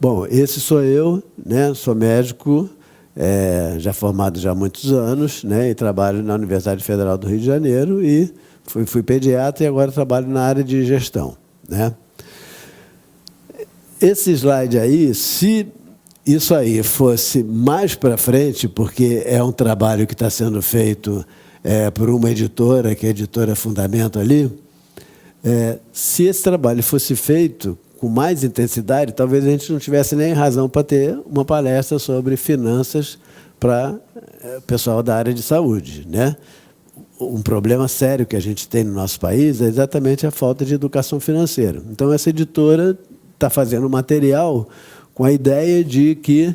Bom, esse sou eu, né? Sou médico, já formado já há muitos anos, né? E trabalho na Universidade Federal do Rio de Janeiro e fui pediatra e agora trabalho na área de gestão, né? Esse slide aí, se isso aí fosse mais para frente, porque é um trabalho que está sendo feito por uma editora, que é a editora Fundamento ali, se esse trabalho fosse feito com mais intensidade, talvez a gente não tivesse nem razão para ter uma palestra sobre finanças para o pessoal da área de saúde, né? Um problema sério que a gente tem no nosso país é exatamente a falta de educação financeira. Então, essa editora está fazendo material com a ideia de que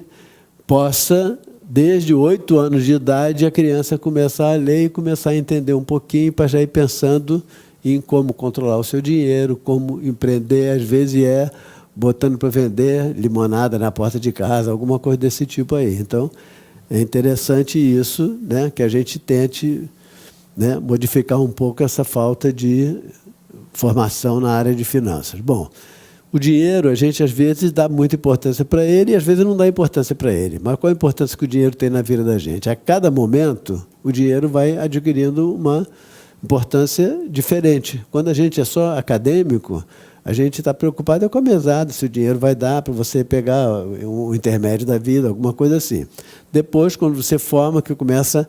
possa, desde 8 anos de idade, a criança começar a ler e começar a entender um pouquinho para já ir pensando em como controlar o seu dinheiro, como empreender, às vezes botando para vender limonada na porta de casa, alguma coisa desse tipo aí. Então, é interessante isso, né, que a gente tente, né, modificar um pouco essa falta de formação na área de finanças. Bom, o dinheiro, a gente às vezes dá muita importância para ele e às vezes não dá importância para ele. Mas qual a importância que o dinheiro tem na vida da gente? A cada momento, o dinheiro vai adquirindo uma importância diferente. Quando a gente é só acadêmico, a gente está preocupado com a mesada, se o dinheiro vai dar para você pegar um intermédio da vida, alguma coisa assim. Depois, quando você forma, que começa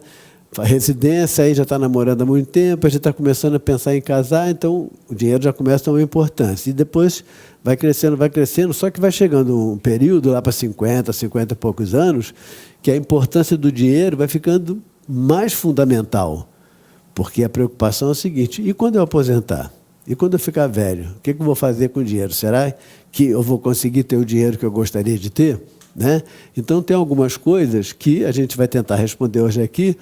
a residência, aí já está namorando há muito tempo, a gente está começando a pensar em casar, então o dinheiro já começa a ter uma importância. E depois vai crescendo, só que vai chegando um período, lá para 50 e poucos anos, que a importância do dinheiro vai ficando mais fundamental. Porque a preocupação é o seguinte, e quando eu aposentar? E quando eu ficar velho? O que eu vou fazer com o dinheiro? Será que eu vou conseguir ter o dinheiro que eu gostaria de ter? Né? Então, tem algumas coisas que a gente vai tentar responder hoje aqui.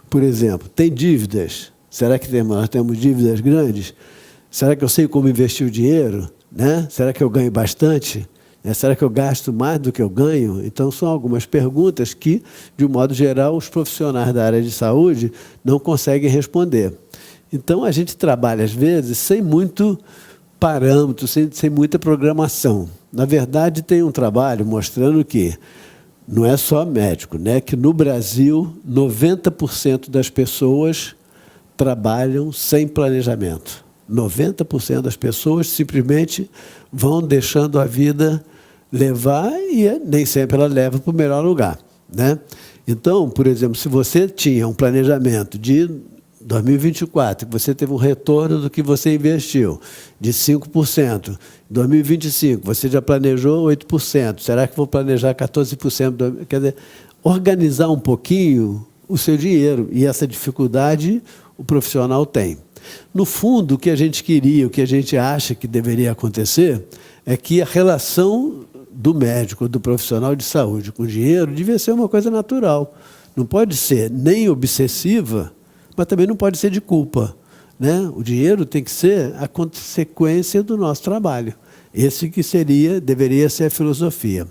Por exemplo, tem dívidas? Será que nós temos dívidas grandes? Será que eu sei como investir o dinheiro? Né? Será que eu ganho bastante? Será que eu gasto mais do que eu ganho? Então, são algumas perguntas que, de um modo geral, os profissionais da área de saúde não conseguem responder. Então, a gente trabalha, às vezes, sem muito parâmetro, sem muita programação. Na verdade, tem um trabalho mostrando que não é só médico, né? Que no Brasil, 90% das pessoas trabalham sem planejamento. 90% das pessoas simplesmente vão deixando a vida levar e nem sempre ela leva para o melhor lugar, né? Então, por exemplo, se você tinha um planejamento de 2024, que você teve um retorno do que você investiu de 5%, em 2025 você já planejou 8%, será que vou planejar 14%? Quer dizer, organizar um pouquinho o seu dinheiro, e essa dificuldade o profissional tem. No fundo, o que a gente queria, o que a gente acha que deveria acontecer, é que a relação do médico, do profissional de saúde com o dinheiro, devia ser uma coisa natural. Não pode ser nem obsessiva, mas também não pode ser de culpa, né? O dinheiro tem que ser a consequência do nosso trabalho. Esse que deveria ser a filosofia.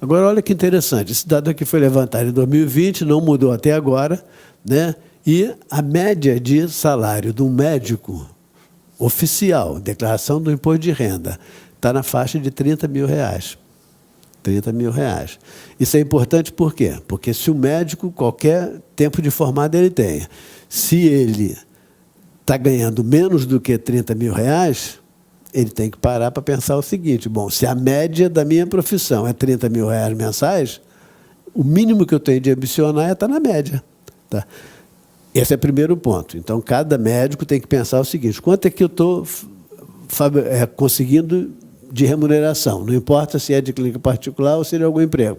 Agora, olha que interessante, esse dado aqui foi levantado em 2020, não mudou até agora, né? E a média de salário de um médico oficial, declaração do imposto de renda, está na faixa de R$30 mil. R$30 mil. Isso é importante por quê? Porque se o médico, qualquer tempo de formado ele tenha, se ele está ganhando menos do que R$30 mil, ele tem que parar para pensar o seguinte, bom, se a média da minha profissão é R$30 mil mensais, o mínimo que eu tenho de ambicionar é estar na média. Tá? Esse é o primeiro ponto. Então, cada médico tem que pensar o seguinte, quanto é que eu estou conseguindo de remuneração? Não importa se é de clínica particular ou se é de algum emprego.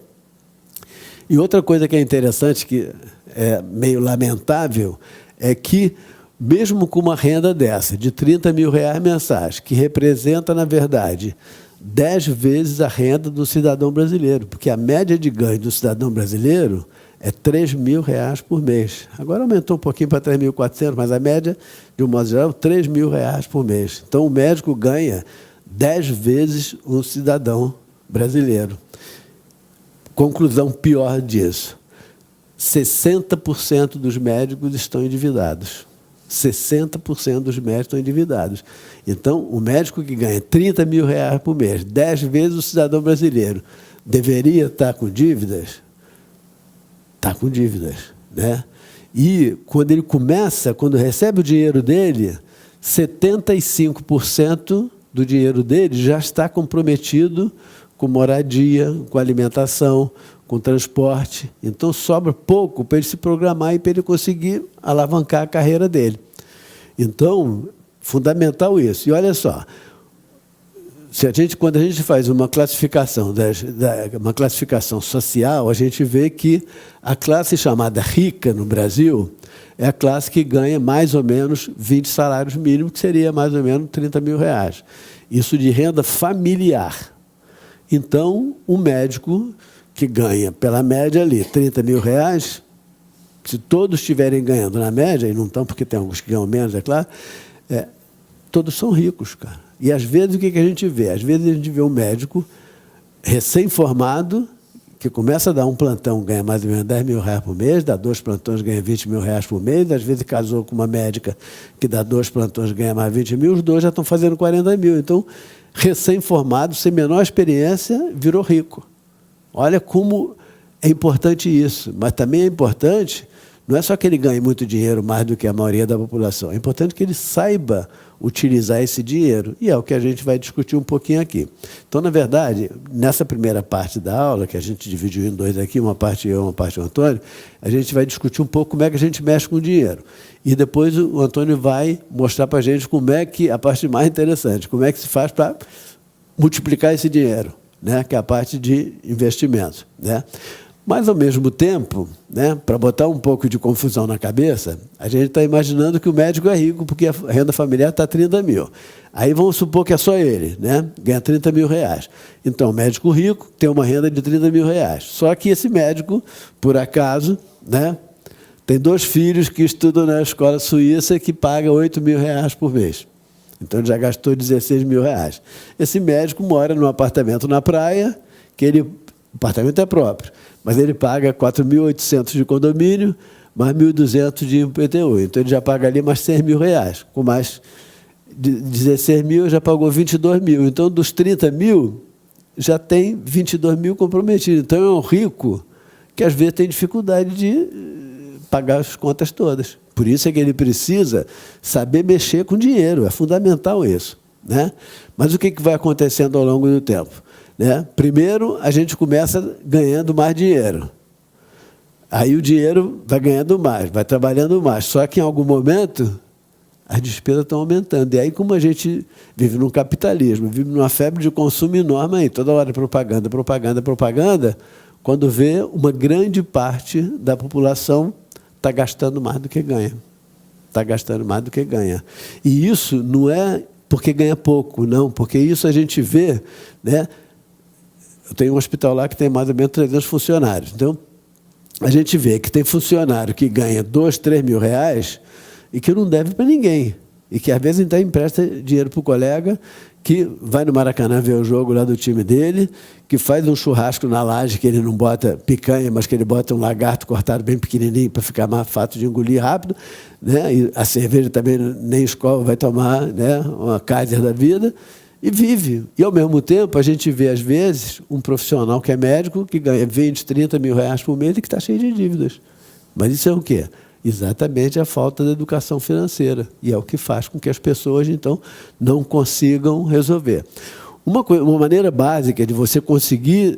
E outra coisa que é interessante, que é meio lamentável, é que, mesmo com uma renda dessa, de R$30 mil mensais, que representa, na verdade, 10 vezes a renda do cidadão brasileiro, porque a média de ganho do cidadão brasileiro é R$3 mil por mês. Agora aumentou um pouquinho para 3.400, mas a média, de um modo geral, R$3 mil por mês. Então, o médico ganha 10 vezes um cidadão brasileiro. Conclusão pior disso, 60% dos médicos estão endividados. 60% dos médicos estão endividados. Então, o médico que ganha R$30 mil por mês, 10 vezes o cidadão brasileiro, deveria estar com dívidas, está com dívidas, né? E quando ele começa, quando recebe o dinheiro dele, 75% do dinheiro dele já está comprometido com moradia, com alimentação, com transporte. Então, sobra pouco para ele se programar e para ele conseguir alavancar a carreira dele. Então, fundamental isso. E olha só, quando a gente faz uma classificação, uma classificação social, a gente vê que a classe chamada rica no Brasil é a classe que ganha mais ou menos 20 salários mínimos, que seria mais ou menos 30 mil reais. Isso de renda familiar. Então, um médico que ganha, pela média ali, 30 mil reais, se todos estiverem ganhando na média, e não estão porque tem alguns que ganham menos, é claro, todos são ricos, cara. E, às vezes, o que a gente vê? Às vezes, a gente vê um médico recém-formado, que começa a dar um plantão, ganha mais ou menos 10 mil reais por mês, dá 2 plantões, ganha 20 mil reais por mês, às vezes casou com uma médica que dá 2 plantões, ganha mais 20 mil, os dois já estão fazendo 40 mil. Então, recém-formado, sem menor experiência, virou rico. Olha como é importante isso. Mas também é importante, não é só que ele ganhe muito dinheiro, mais do que a maioria da população, é importante que ele saiba utilizar esse dinheiro, e é o que a gente vai discutir um pouquinho aqui. Então, na verdade, nessa primeira parte da aula, que a gente dividiu em 2 aqui, uma parte eu, uma parte o Antônio, a gente vai discutir um pouco como é que a gente mexe com o dinheiro. E depois o Antônio vai mostrar para a gente como é que, a parte mais interessante, como é que se faz para multiplicar esse dinheiro, né, que é a parte de investimento, né? Mas, ao mesmo tempo, né, para botar um pouco de confusão na cabeça, a gente está imaginando que o médico é rico porque a renda familiar está 30 mil. Aí vamos supor que é só ele, né, ganha 30 mil reais. Então, o médico rico tem uma renda de 30 mil reais. Só que esse médico, por acaso, né, tem 2 filhos que estudam na escola suíça que paga 8 mil reais por mês. Então, ele já gastou 16 mil reais. Esse médico mora num apartamento na praia, o apartamento é próprio, mas ele paga 4.800 de condomínio, mais 1.200 de IPTU. Então, ele já paga ali mais 6 mil reais. Com mais 16 mil, já pagou 22 mil. Então, dos 30 mil, já tem 22 mil comprometidos. Então, é um rico que, às vezes, tem dificuldade de pagar as contas todas. Por isso é que ele precisa saber mexer com dinheiro. É fundamental isso, né? Mas o que vai acontecendo ao longo do tempo? Né? Primeiro, a gente começa ganhando mais dinheiro. Aí o dinheiro vai ganhando mais, vai trabalhando mais. Só que, em algum momento, as despesas estão aumentando. E aí, como a gente vive num capitalismo, vive numa febre de consumo enorme, aí, toda hora propaganda, propaganda, propaganda, quando vê, uma grande parte da população está gastando mais do que ganha. Está gastando mais do que ganha. E isso não é porque ganha pouco, não, porque isso a gente vê, né? Eu tenho um hospital lá que tem mais ou menos 300 funcionários. Então, a gente vê que tem funcionário que ganha 2, 3 mil reais e que não deve para ninguém. E que, às vezes, então, empresta dinheiro para o colega que vai no Maracanã ver o jogo lá do time dele, que faz um churrasco na laje, que ele não bota picanha, mas que ele bota um lagarto cortado bem pequenininho para ficar mais fácil de engolir rápido, né? E a cerveja também nem escola vai tomar, né? Uma Kaiser da vida, e vive. E, ao mesmo tempo, a gente vê, às vezes, um profissional que é médico, que ganha 20, 30 mil reais por mês e que está cheio de dívidas. Mas isso é o quê? Exatamente a falta da educação financeira. E é o que faz com que as pessoas, então, não consigam resolver. Uma maneira básica de você conseguir,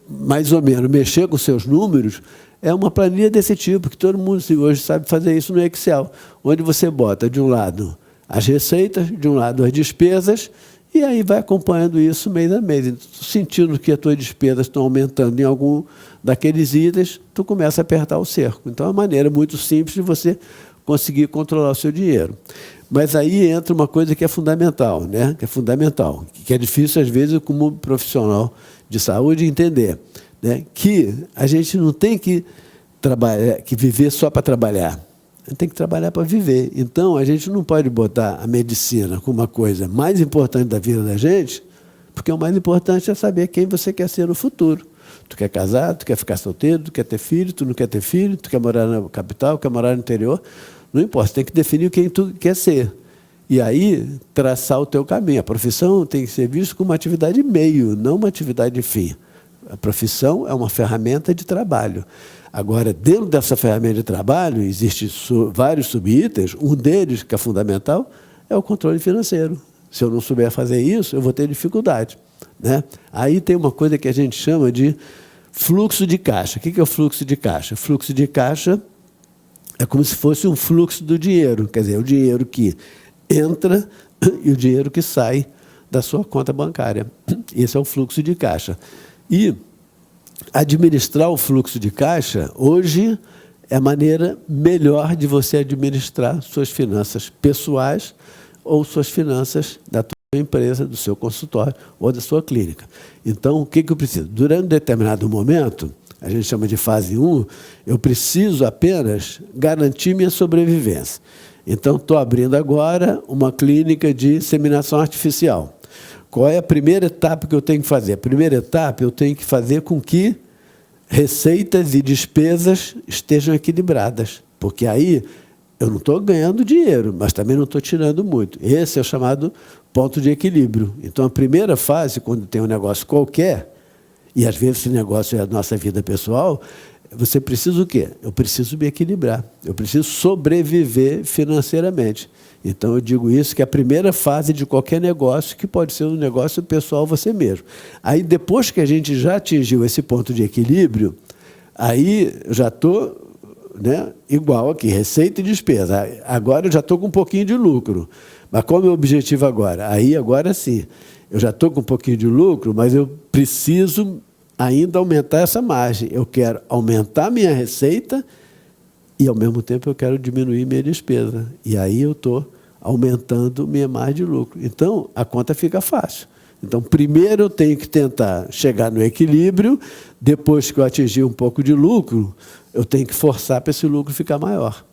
mais ou menos, mexer com seus números é uma planilha desse tipo, que todo mundo hoje sabe fazer isso no Excel, onde você bota, de um lado, as receitas, de um lado, as despesas, e aí vai acompanhando isso mês a mês. Sentindo que as tuas despesas estão aumentando em algum daqueles itens, tu começa a apertar o cerco. Então, é uma maneira muito simples de você conseguir controlar o seu dinheiro. Mas aí entra uma coisa que é fundamental, né? Que é difícil, às vezes, como profissional de saúde, entender, né? Que a gente não tem que viver só para trabalhar. A gente tem que trabalhar para viver. Então, a gente não pode botar a medicina como uma coisa mais importante da vida da gente, porque o mais importante é saber quem você quer ser no futuro. Tu quer casar, tu quer ficar solteiro, tu quer ter filho, tu não quer ter filho, tu quer morar na capital, quer morar no interior. Não importa, você tem que definir quem tu quer ser. E aí, traçar o teu caminho. A profissão tem que ser vista como uma atividade meio, não uma atividade fim. A profissão é uma ferramenta de trabalho. Agora, dentro dessa ferramenta de trabalho, existem vários subitens. Um deles, que é fundamental, é o controle financeiro. Se eu não souber fazer isso, eu vou ter dificuldade, né? Aí tem uma coisa que a gente chama de fluxo de caixa. O que é o fluxo de caixa? Fluxo de caixa é como se fosse um fluxo do dinheiro. Quer dizer, o dinheiro que entra e o dinheiro que sai da sua conta bancária. Esse é o fluxo de caixa. E administrar o fluxo de caixa, hoje, é a maneira melhor de você administrar suas finanças pessoais ou suas finanças da tua empresa, do seu consultório ou da sua clínica. Então, o que eu preciso? Durante um determinado momento, a gente chama de fase 1, eu preciso apenas garantir minha sobrevivência. Então, estou abrindo agora uma clínica de inseminação artificial. Qual é a primeira etapa que eu tenho que fazer? A primeira etapa eu tenho que fazer com que receitas e despesas estejam equilibradas, porque aí eu não estou ganhando dinheiro, mas também não estou tirando muito. Esse é o chamado ponto de equilíbrio. Então, a primeira fase, quando tem um negócio qualquer, e às vezes esse negócio é a nossa vida pessoal, você precisa o quê? Eu preciso me equilibrar, eu preciso sobreviver financeiramente. Então, eu digo isso, que é a primeira fase de qualquer negócio, que pode ser um negócio pessoal você mesmo. Aí, depois que a gente já atingiu esse ponto de equilíbrio, aí eu já estou, né, igual aqui, receita e despesa. Agora eu já estou com um pouquinho de lucro. Mas qual é o meu objetivo agora? Aí, agora sim, eu já estou com um pouquinho de lucro, mas eu preciso ainda aumentar essa margem. Eu quero aumentar minha receita e, ao mesmo tempo, eu quero diminuir minha despesa. E aí eu estou aumentando minha margem de lucro. Então, a conta fica fácil. Então, primeiro eu tenho que tentar chegar no equilíbrio, depois que eu atingir um pouco de lucro, eu tenho que forçar para esse lucro ficar maior.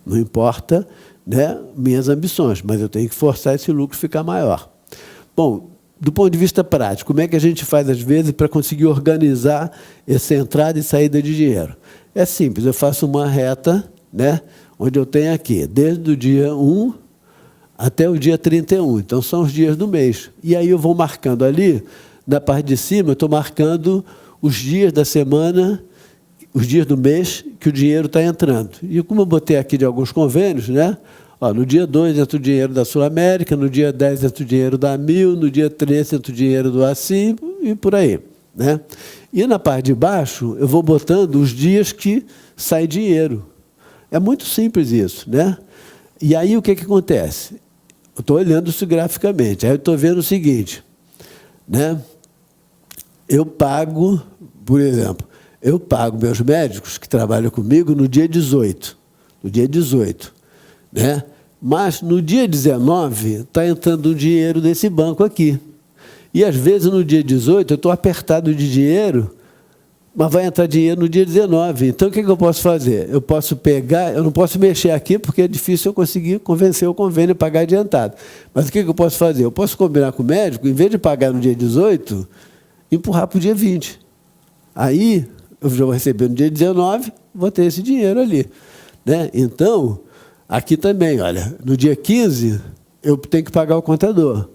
Não importa, né, minhas ambições, mas eu tenho que forçar esse lucro ficar maior. Bom, do ponto de vista prático, como é que a gente faz, às vezes, para conseguir organizar essa entrada e saída de dinheiro? É simples, eu faço uma reta, né, onde eu tenho aqui, desde o dia 1 até o dia 31. Então, são os dias do mês. E aí eu vou marcando ali, na parte de cima, eu estou marcando os dias da semana, os dias do mês que o dinheiro está entrando. E como eu botei aqui de alguns convênios, né? Ó, no dia 2 entra o dinheiro da Sul América, no dia 10 entra o dinheiro da Mil, no dia 13 entra o dinheiro do ACI e por aí, né? E na parte de baixo, eu vou botando os dias que sai dinheiro. É muito simples isso, né? E aí o que acontece? Eu estou olhando isso graficamente, aí eu estou vendo o seguinte, né? Eu pago, por exemplo, eu pago meus médicos que trabalham comigo no dia 18, né? Mas no dia 19 está entrando um dinheiro desse banco aqui. E às vezes no dia 18 eu estou apertado de dinheiro, mas vai entrar dinheiro no dia 19. Então, o que eu posso fazer? Eu posso pegar, eu não posso mexer aqui, porque é difícil eu conseguir convencer o convênio a pagar adiantado. Mas o que eu posso fazer? Eu posso combinar com o médico, em vez de pagar no dia 18, empurrar para o dia 20. Aí, eu já vou receber no dia 19, vou ter esse dinheiro ali, né? Então, aqui também, olha, no dia 15, eu tenho que pagar o contador.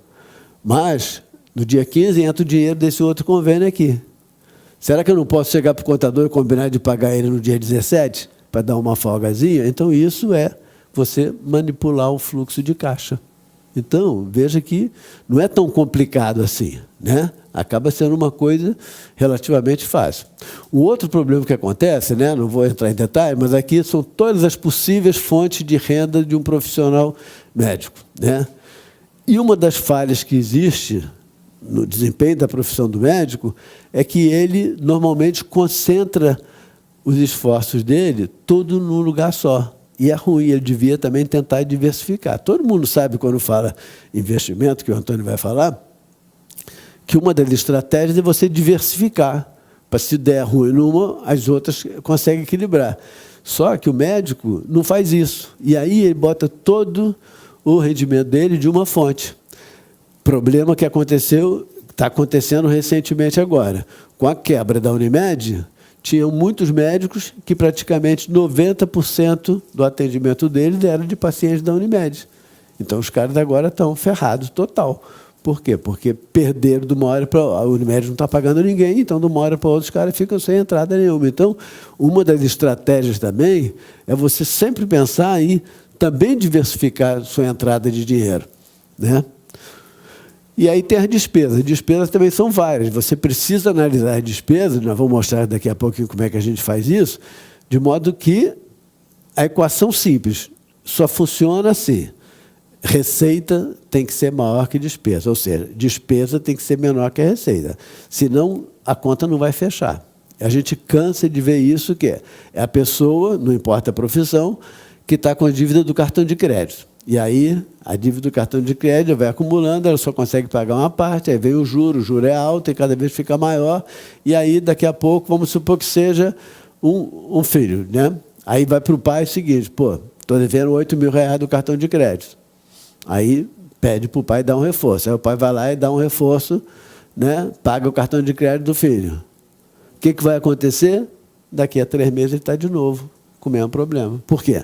Mas, no dia 15, entra o dinheiro desse outro convênio aqui. Será que eu não posso chegar para o contador e combinar de pagar ele no dia 17, para dar uma folgazinha? Então, isso é você manipular o fluxo de caixa. Então, veja que não é tão complicado assim, né? Acaba sendo uma coisa relativamente fácil. O outro problema que acontece, né? Não vou entrar em detalhe, mas aqui são todas as possíveis fontes de renda de um profissional médico, né? E uma das falhas que existe no desempenho da profissão do médico é que ele normalmente concentra os esforços dele tudo num lugar só. E é ruim, ele devia também tentar diversificar. Todo mundo sabe, quando fala investimento, que o Antônio vai falar, que uma das estratégias é você diversificar, para se der ruim numa, as outras conseguem equilibrar. Só que o médico não faz isso. E aí ele bota todo o rendimento dele de uma fonte. Problema que aconteceu, está acontecendo recentemente agora. Com a quebra da Unimed, tinham muitos médicos que praticamente 90% do atendimento deles era de pacientes da Unimed. Então, os caras agora estão ferrados total, Por quê? Porque perderam de uma hora para outra. A Unimed não está pagando ninguém, então de uma hora para outra os caras ficam sem entrada nenhuma. Então, uma das estratégias também é você sempre pensar em também diversificar sua entrada de dinheiro, né? E aí tem as despesas. As despesas também são várias. Você precisa analisar as despesas, nós vamos mostrar daqui a pouquinho como é que a gente faz isso, de modo que a equação simples só funciona assim. Receita tem que ser maior que despesa, ou seja, despesa tem que ser menor que a receita. Senão, a conta não vai fechar. A gente cansa de ver isso, que é a pessoa, não importa a profissão, que está com a dívida do cartão de crédito. E aí, a dívida do cartão de crédito vai acumulando, ela só consegue pagar uma parte, aí vem o juro é alto e cada vez fica maior, e aí, daqui a pouco, vamos supor que seja um filho, né? Aí vai para o pai o seguinte, pô, estou devendo R$8.000 do cartão de crédito. Aí pede para o pai dar um reforço. Aí o pai vai lá e dá um reforço, né? Paga o cartão de crédito do filho. O que vai acontecer? Daqui a 3 meses ele está de novo com o mesmo problema. Por quê?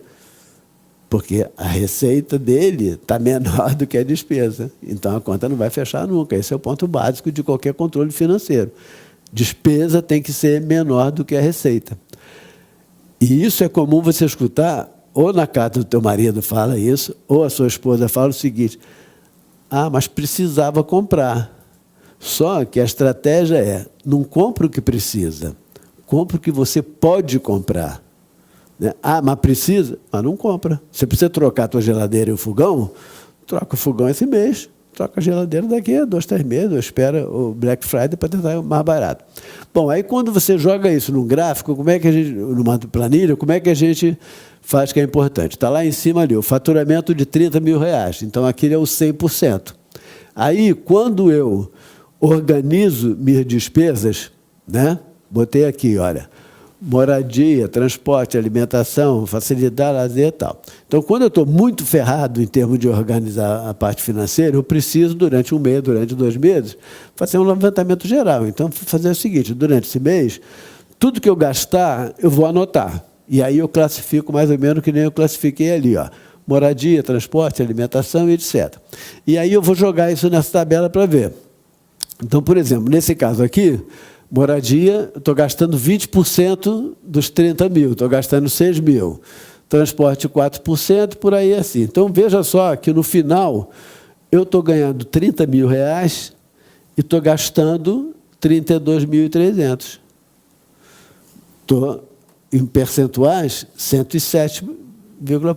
Porque a receita dele está menor do que a despesa. Então, a conta não vai fechar nunca. Esse é o ponto básico de qualquer controle financeiro. Despesa tem que ser menor do que a receita. E isso é comum você escutar, ou na casa do teu marido fala isso, ou a sua esposa fala o seguinte, mas precisava comprar. Só que a estratégia é, não compra o que precisa, compra o que você pode comprar. Mas precisa? Mas não compra. Você precisa trocar a tua geladeira e o fogão? Troca o fogão esse mês, troca a geladeira daqui a 2, 3 meses, ou espera o Black Friday para tentar mais barato. Bom, aí quando você joga isso num gráfico, como é que a gente, numa planilha, como é que a gente faz que é importante? Está lá em cima ali, o faturamento de R$30.000. Então, aquele é o 100%. Aí, quando eu organizo minhas despesas, né? Botei aqui, olha, moradia, transporte, alimentação, facilidade, lazer e tal. Então, quando eu estou muito ferrado em termos de organizar a parte financeira, eu preciso, durante um mês, durante 2 meses, fazer um levantamento geral. Então, fazer o seguinte, durante esse mês, tudo que eu gastar, eu vou anotar. E aí eu classifico mais ou menos que nem eu classifiquei ali, ó, moradia, transporte, alimentação e etc. E aí eu vou jogar isso nessa tabela para ver. Então, por exemplo, nesse caso aqui, moradia, estou gastando 20% dos 30 mil, estou gastando 6 mil. Transporte 4%, por aí assim. Então, veja só que no final, eu estou ganhando R$30.000 e estou gastando 32.300. Estou, em percentuais, 107,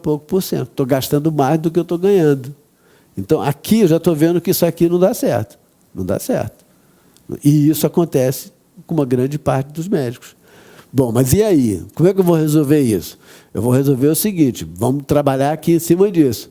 pouco por cento. Estou gastando mais do que eu estou ganhando. Então, aqui eu já estou vendo que isso aqui não dá certo. Não dá certo. E isso acontece com uma grande parte dos médicos. Bom, mas e aí? Como é que eu vou resolver isso? Eu vou resolver o seguinte, vamos trabalhar aqui em cima disso.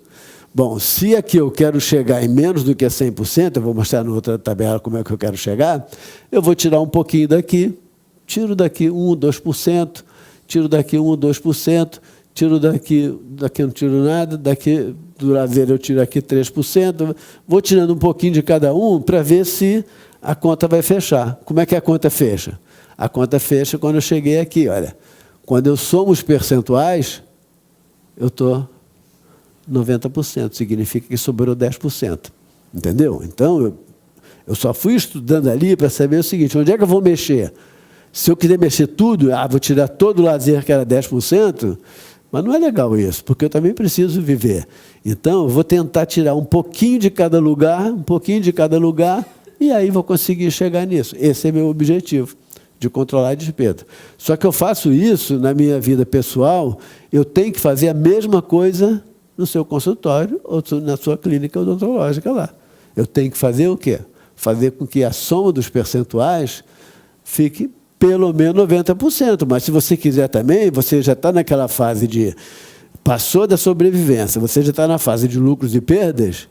Bom, se aqui eu quero chegar em menos do que 100%, eu vou mostrar na outra tabela como é que eu quero chegar, eu vou tirar um pouquinho daqui, tiro daqui 1, 2%, tiro daqui 1, 2%, tiro daqui eu não tiro nada, daqui do lazer eu tiro aqui 3%, vou tirando um pouquinho de cada um para ver se a conta vai fechar. Como é que a conta fecha? A conta fecha quando eu cheguei aqui, olha. Quando eu somo os percentuais, eu estou 90%, significa que sobrou 10%. Entendeu? Então, eu só fui estudando ali para saber o seguinte, onde é que eu vou mexer? Se eu quiser mexer tudo, vou tirar todo o lazer, que era 10%, mas não é legal isso, porque eu também preciso viver. Então, eu vou tentar tirar um pouquinho de cada lugar, e aí vou conseguir chegar nisso. Esse é meu objetivo, de controlar a despesa. Só que eu faço isso na minha vida pessoal, eu tenho que fazer a mesma coisa no seu consultório ou na sua clínica odontológica lá. Eu tenho que fazer o quê? Fazer com que a soma dos percentuais fique pelo menos 90%. Mas se você quiser também, você já está naquela fase de... Passou da sobrevivência, você já está na fase de lucros e perdas,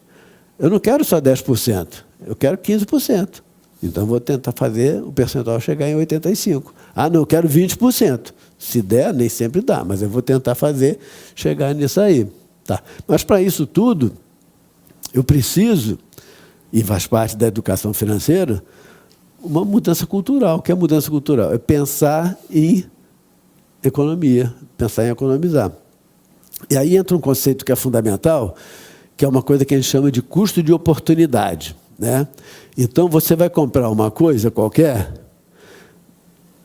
eu não quero só 10%, eu quero 15%. Então, vou tentar fazer o percentual chegar em 85%. Não, eu quero 20%. Se der, nem sempre dá, mas eu vou tentar fazer chegar nisso aí. Tá. Mas, para isso tudo, eu preciso, e faz parte da educação financeira, uma mudança cultural. O que é mudança cultural? É pensar em economia, pensar em economizar. E aí entra um conceito que é fundamental, que é uma coisa que a gente chama de custo de oportunidade. né? Então, você vai comprar uma coisa qualquer,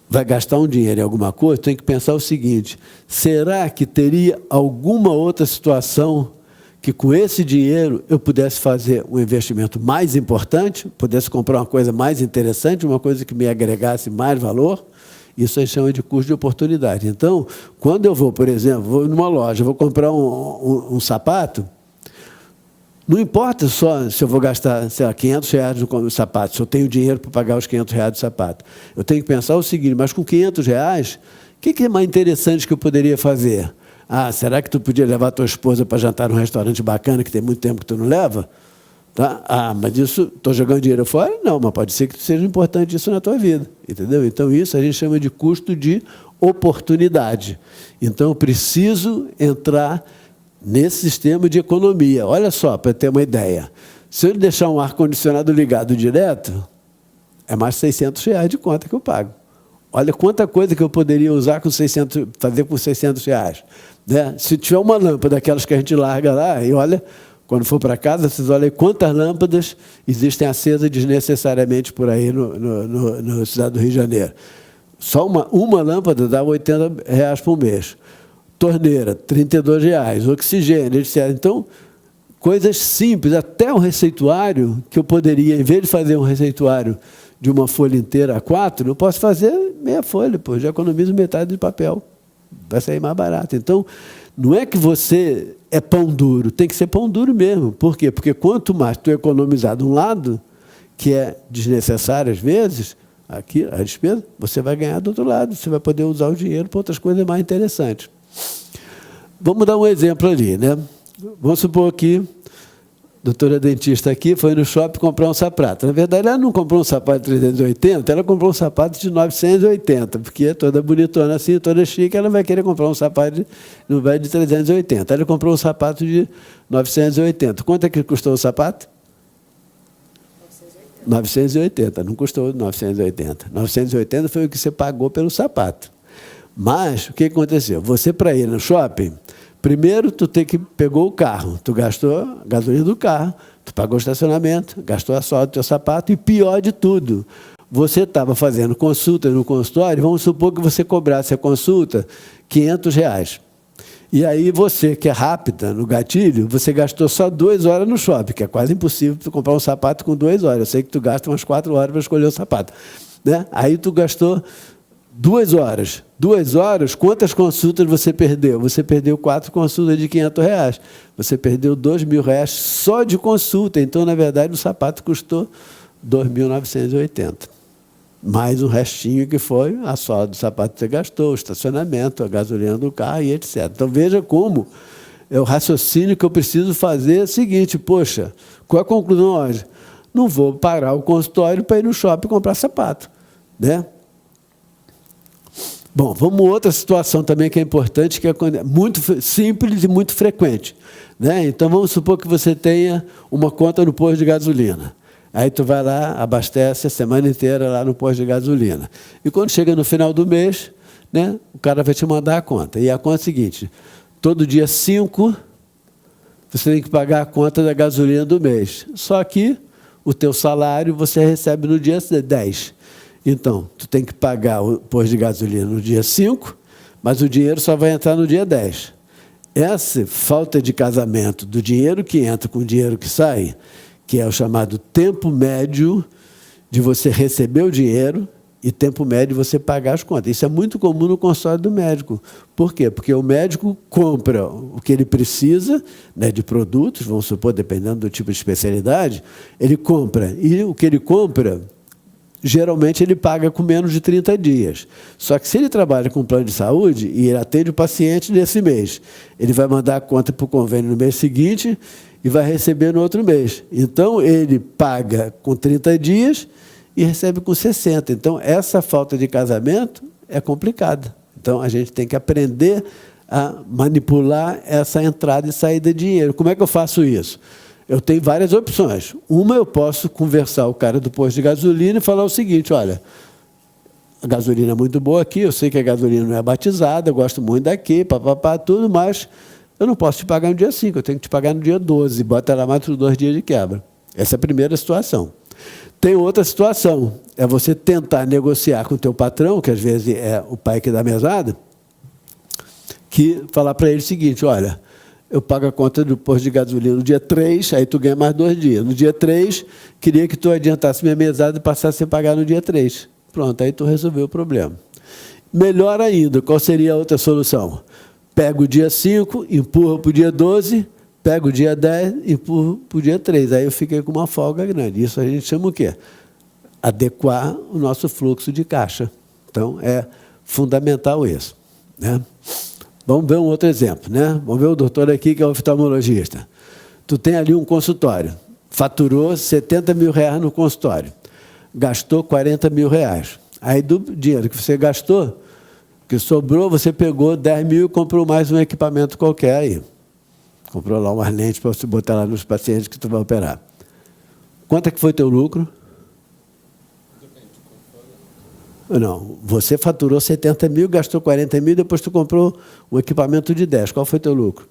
vai gastar um dinheiro em alguma coisa, tem que pensar o seguinte: será que teria alguma outra situação que com esse dinheiro eu pudesse fazer um investimento mais importante, pudesse comprar uma coisa mais interessante, uma coisa que me agregasse mais valor? Isso aí chama de custo de oportunidade. Então, quando eu vou, por exemplo, vou numa loja, vou comprar um sapato, não importa só se eu vou gastar, sei lá, R$500 no sapato, se eu tenho dinheiro para pagar os R$500 do sapato. Eu tenho que pensar o seguinte: mas com R$500, o que é mais interessante que eu poderia fazer? Ah, será que tu podia levar a tua esposa para jantar num restaurante bacana que tem muito tempo que tu não leva? Tá? Ah, mas isso, estou jogando dinheiro fora? Não, mas pode ser que seja importante isso na tua vida. Entendeu? Então, isso a gente chama de custo de oportunidade. Então, eu preciso entrar nesse sistema de economia. Olha só, para ter uma ideia. Se eu deixar um ar-condicionado ligado direto, é mais R$600 de conta que eu pago. Olha quanta coisa que eu poderia usar com 600, fazer com R$600. Né? Se tiver uma lâmpada daquelas que a gente larga lá, e olha, quando for para casa, vocês olhem quantas lâmpadas existem acesas desnecessariamente por aí no cidade do Rio de Janeiro. Só uma lâmpada dá R$80 por mês. Torneira, R$32, oxigênio, etc. Então, coisas simples, até um receituário, que eu poderia, em vez de fazer um receituário de uma folha inteira A4, eu posso fazer meia folha, pô, já economizo metade de papel. Vai sair mais barato. Então, não é que você é pão duro, tem que ser pão duro mesmo. Por quê? Porque quanto mais tu economizar de um lado, que é desnecessário às vezes, aqui, a despesa, você vai ganhar do outro lado, você vai poder usar o dinheiro para outras coisas mais interessantes. Vamos dar um exemplo ali, né? Vamos supor que a doutora dentista aqui foi no shopping comprar um sapato. Na verdade, ela não comprou um sapato de 380, ela comprou um sapato de 980, porque é toda bonitona assim, toda chique, ela vai querer comprar um sapato de 380. Ela comprou um sapato de 980. Quanto é que custou o sapato? 980, não custou 980. 980 foi o que você pagou pelo sapato. Mas, o que aconteceu? Você, para ir no shopping, primeiro tu pegou o carro, tu gastou a gasolina do carro, tu pagou o estacionamento, gastou a sola do teu sapato, e pior de tudo, você estava fazendo consulta no consultório, vamos supor que você cobrasse a consulta R$500. E aí você, que é rápida no gatilho, você gastou só 2 horas no shopping, que é quase impossível tu comprar um sapato com 2 horas. Eu sei que tu gasta umas 4 horas para escolher o sapato. Né? Aí tu gastou 2 horas. 2 horas, quantas consultas você perdeu? Você perdeu 4 consultas de R$500. Você perdeu R$2.000 só de consulta. Então, na verdade, o sapato custou R$2.980. Mais um restinho que foi a sola do sapato que você gastou, o estacionamento, a gasolina do carro e etc. Então, veja como é o raciocínio que eu preciso fazer é o seguinte: poxa, qual é a conclusão hoje? Não vou parar o consultório para ir no shopping comprar sapato. Né? Bom, vamos a outra situação também que é importante, que é muito simples e muito frequente. Né? Então, vamos supor que você tenha uma conta no posto de gasolina. Aí tu vai lá, abastece a semana inteira lá no posto de gasolina. E quando chega no final do mês, né, o cara vai te mandar a conta. E a conta é a seguinte: todo dia 5, você tem que pagar a conta da gasolina do mês. Só que o teu salário você recebe no dia 10. Então, tu tem que pagar o posto de gasolina no dia 5, mas o dinheiro só vai entrar no dia 10. Essa falta de casamento do dinheiro que entra com o dinheiro que sai, que é o chamado tempo médio de você receber o dinheiro e tempo médio de você pagar as contas. Isso é muito comum no consultório do médico. Por quê? Porque o médico compra o que ele precisa, né, de produtos, vamos supor, dependendo do tipo de especialidade, ele compra. E o que ele compra, geralmente ele paga com menos de 30 dias. Só que se ele trabalha com plano de saúde e ele atende o paciente nesse mês, ele vai mandar a conta para o convênio no mês seguinte e vai receber no outro mês. Então, ele paga com 30 dias e recebe com 60. Então, essa falta de casamento é complicada. Então, a gente tem que aprender a manipular essa entrada e saída de dinheiro. Como é que eu faço isso? Eu tenho várias opções. Uma, eu posso conversar com o cara do posto de gasolina e falar o seguinte: olha, a gasolina é muito boa aqui, eu sei que a gasolina não é batizada, eu gosto muito daqui, papapá, tudo, mas eu não posso te pagar no dia 5, eu tenho que te pagar no dia 12, bota lá mais 2 dias de quebra. Essa é a primeira situação. Tem outra situação, é você tentar negociar com o teu patrão, que às vezes é o pai que dá mesada, que falar para ele o seguinte, olha, eu pago a conta do posto de gasolina no dia 3, aí tu ganha mais 2 dias. No dia 3, queria que tu adiantasse minha mesada e passasse a pagar no dia 3. Pronto, aí tu resolveu o problema. Melhor ainda, qual seria a outra solução? Pega o dia 5, empurra para o dia 12, pega o dia 10, empurra para o dia 3. Aí eu fiquei com uma folga grande. Isso a gente chama o quê? Adequar o nosso fluxo de caixa. Então, é fundamental isso, né? Vamos ver um outro exemplo, né? Vamos ver o doutor aqui, que é oftalmologista. Tu tem ali um consultório, faturou R$70.000 no consultório, gastou R$40.000. Aí, do dinheiro que você gastou, que sobrou, você pegou 10 mil e comprou mais um equipamento qualquer aí. Comprou lá umas lentes para você botar lá nos pacientes que tu vai operar. Quanto é que foi teu lucro? Não, você faturou 70 mil, gastou 40 mil, depois tu comprou um equipamento de 10. Qual foi teu lucro?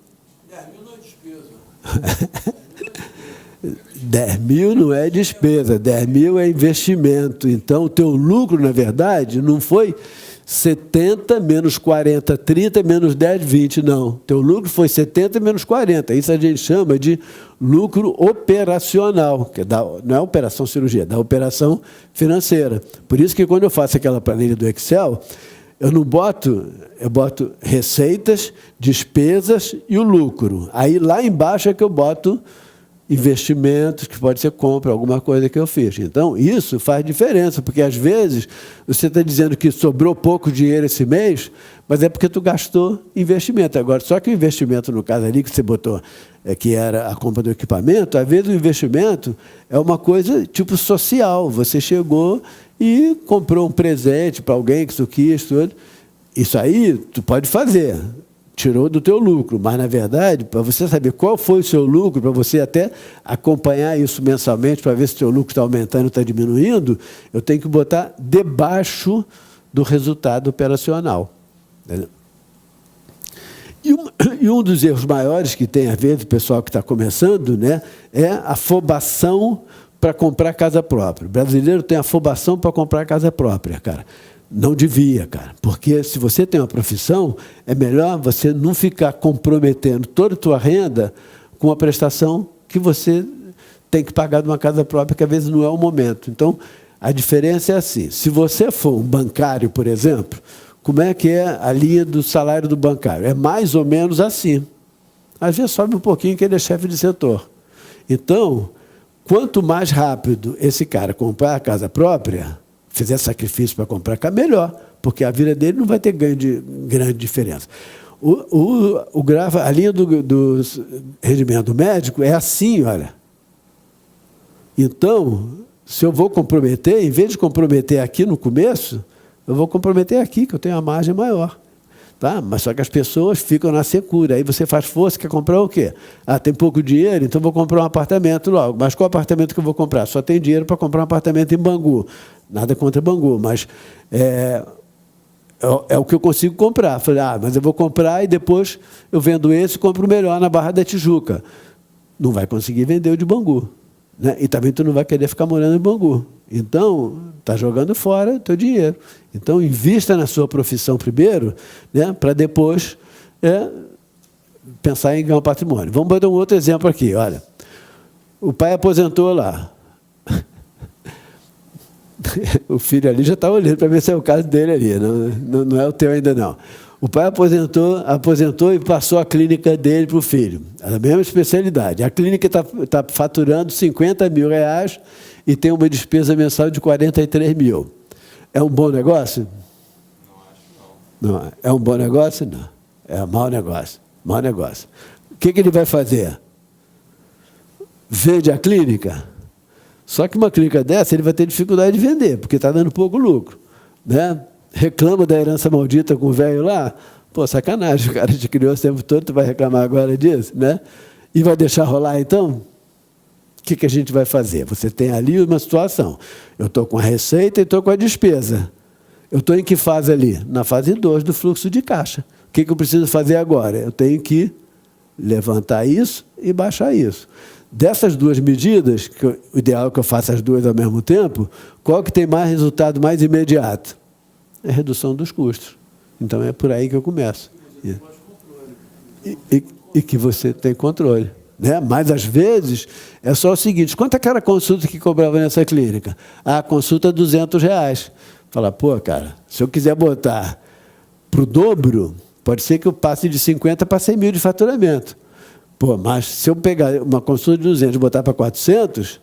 10 mil não é despesa. 10 mil não é despesa, 10 mil é investimento. Então, o teu lucro, na verdade, não foi 70 menos 40, 30 menos 10, 20, não. Teu lucro foi 70 menos 40. Isso a gente chama de lucro operacional, que não é operação cirurgia, é da operação financeira. Por isso que quando eu faço aquela planilha do Excel, eu boto receitas, despesas e o lucro. Aí lá embaixo é que eu boto investimentos, que pode ser compra, alguma coisa que eu fiz. Então, isso faz diferença, porque às vezes você está dizendo que sobrou pouco dinheiro esse mês, mas é porque tu gastou investimento. Agora, só que o investimento, no caso ali que você botou, que era a compra do equipamento, às vezes o investimento é uma coisa tipo social. Você chegou e comprou um presente para alguém que tu quis, tudo. Isso aí tu pode fazer. Tirou do teu lucro, mas, na verdade, para você saber qual foi o seu lucro, para você até acompanhar isso mensalmente, para ver se o teu lucro está aumentando ou está diminuindo, eu tenho que botar debaixo do resultado operacional. E um dos erros maiores que tem, às vezes, o pessoal que está começando, né, é a afobação para comprar casa própria. O brasileiro tem afobação para comprar casa própria, cara. Não devia, cara, porque se você tem uma profissão, é melhor você não ficar comprometendo toda a tua renda com a prestação que você tem que pagar de uma casa própria, que às vezes não é o momento. Então, a diferença é assim, se você for um bancário, por exemplo, como é que é a linha do salário do bancário? É mais ou menos assim. Às vezes sobe um pouquinho que ele é chefe de setor. Então, quanto mais rápido esse cara comprar a casa própria, fizer sacrifício para comprar cá, melhor, porque a vida dele não vai ter ganho de grande diferença. A linha do rendimento médico é assim, olha. Então, se eu vou comprometer, em vez de comprometer aqui no começo, eu vou comprometer aqui, que eu tenho uma margem maior. Tá? Mas só que as pessoas ficam na secura. Aí você faz força, quer comprar o quê? Ah, tem pouco dinheiro, então vou comprar um apartamento logo. Mas qual apartamento que eu vou comprar? Só tem dinheiro para comprar um apartamento em Bangu. Nada contra Bangu, mas é o que eu consigo comprar. Falei, mas eu vou comprar e depois eu vendo esse e compro o melhor na Barra da Tijuca. Não vai conseguir vender o de Bangu. Né? E também tu não vai querer ficar morando em Bangu. Então, está jogando fora o teu dinheiro. Então, invista na sua profissão primeiro, né, para depois pensar em ganhar um patrimônio. Vamos dar um outro exemplo aqui. Olha, o pai aposentou lá. O filho ali já está olhando para ver se é o caso dele ali. Não é o teu ainda, não. O pai aposentou e passou a clínica dele para o filho. A mesma especialidade. A clínica está faturando R$50 mil e tem uma despesa mensal de 43 mil. É um bom negócio? Não acho, não. Não. É um bom negócio? Não. É um mau negócio. Mau negócio. O que ele vai fazer? Vende a clínica? Só que uma clínica dessa ele vai ter dificuldade de vender, porque está dando pouco lucro. Né? Reclama da herança maldita com o velho lá? Pô, sacanagem, o cara te criou o tempo todo, tu vai reclamar agora disso? Né? E vai deixar rolar então? O que a gente vai fazer? Você tem ali uma situação. Eu estou com a receita e estou com a despesa. Eu estou em que fase ali? Na fase 2 do fluxo de caixa. O que eu preciso fazer agora? Eu tenho que levantar isso e baixar isso. Dessas duas medidas, que o ideal é que eu faça as duas ao mesmo tempo, qual que tem mais resultado mais imediato? É a redução dos custos. Então, é por aí que eu começo. E que você tem controle. Né? Mas, às vezes, é só o seguinte, quanto é aquela consulta que cobrava nessa clínica? A consulta é R$200. Fala, pô, cara, se eu quiser botar para o dobro, pode ser que eu passe de 50 para 100 mil de faturamento. Pô, mas se eu pegar uma consulta de 200 e botar para 400,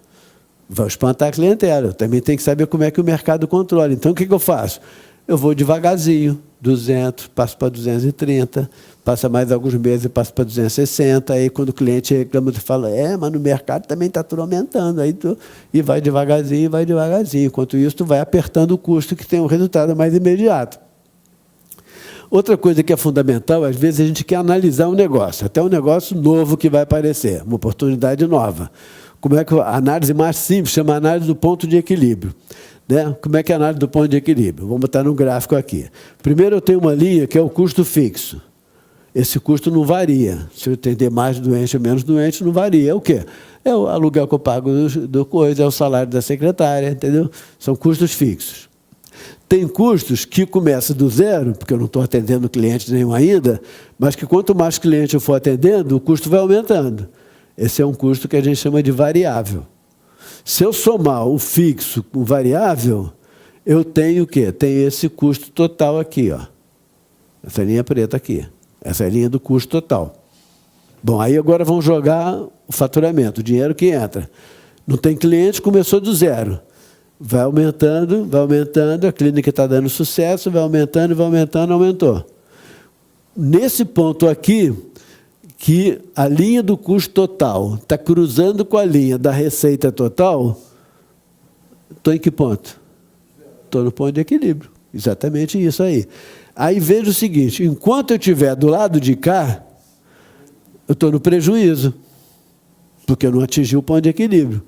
vai espantar a clientela. Eu também tenho que saber como é que o mercado controla. Então, o que eu faço? Eu vou devagarzinho, 200, passo para 230, passa mais alguns meses e passo para 260. Aí, quando o cliente reclama, você fala, mas no mercado também está tudo aumentando. Aí e vai devagarzinho, vai devagarzinho. Enquanto isso, tu vai apertando o custo que tem um resultado mais imediato. Outra coisa que é fundamental, às vezes a gente quer analisar um negócio, até um negócio novo que vai aparecer, uma oportunidade nova. Como é que a análise mais simples chama análise do ponto de equilíbrio. Né? Como é que é a análise do ponto de equilíbrio? Vamos botar no gráfico aqui. Primeiro eu tenho uma linha que é o custo fixo. Esse custo não varia. Se eu atender mais doente ou menos doente, não varia. É o quê? É o aluguel que eu pago do coisa, é o salário da secretária, entendeu? São custos fixos. Tem custos que começam do zero, porque eu não estou atendendo cliente nenhum ainda, mas que quanto mais cliente eu for atendendo, o custo vai aumentando. Esse é um custo que a gente chama de variável. Se eu somar o fixo com o variável, eu tenho o quê? Tenho esse custo total aqui, ó. Essa linha preta aqui. Essa é a linha do custo total. Bom, aí agora vamos jogar o faturamento, o dinheiro que entra. Não tem cliente, começou do zero. Vai aumentando, a clínica está dando sucesso, vai aumentando, aumentou. Nesse ponto aqui, que a linha do custo total está cruzando com a linha da receita total, estou em que ponto? Estou no ponto de equilíbrio. Exatamente isso aí. Aí veja o seguinte, enquanto eu estiver do lado de cá, eu estou no prejuízo, porque eu não atingi o ponto de equilíbrio.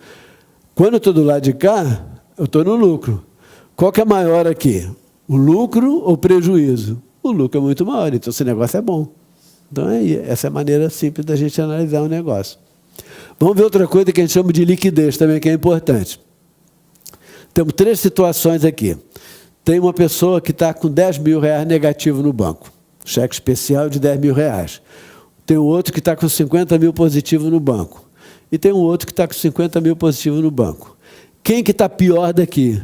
Quando eu estou do lado de cá, eu estou no lucro. Qual que é maior aqui? O lucro ou o prejuízo? O lucro é muito maior, então esse negócio é bom. Então, essa é a maneira simples da gente analisar um negócio. Vamos ver outra coisa que a gente chama de liquidez também, que é importante. Temos 3 situações aqui. Tem uma pessoa que está com R$10 mil negativo no banco. Cheque especial de R$10 mil. Tem um outro que está com 50 mil positivo no banco. E tem um outro que está com 50 mil positivo no banco. Quem que está pior daqui?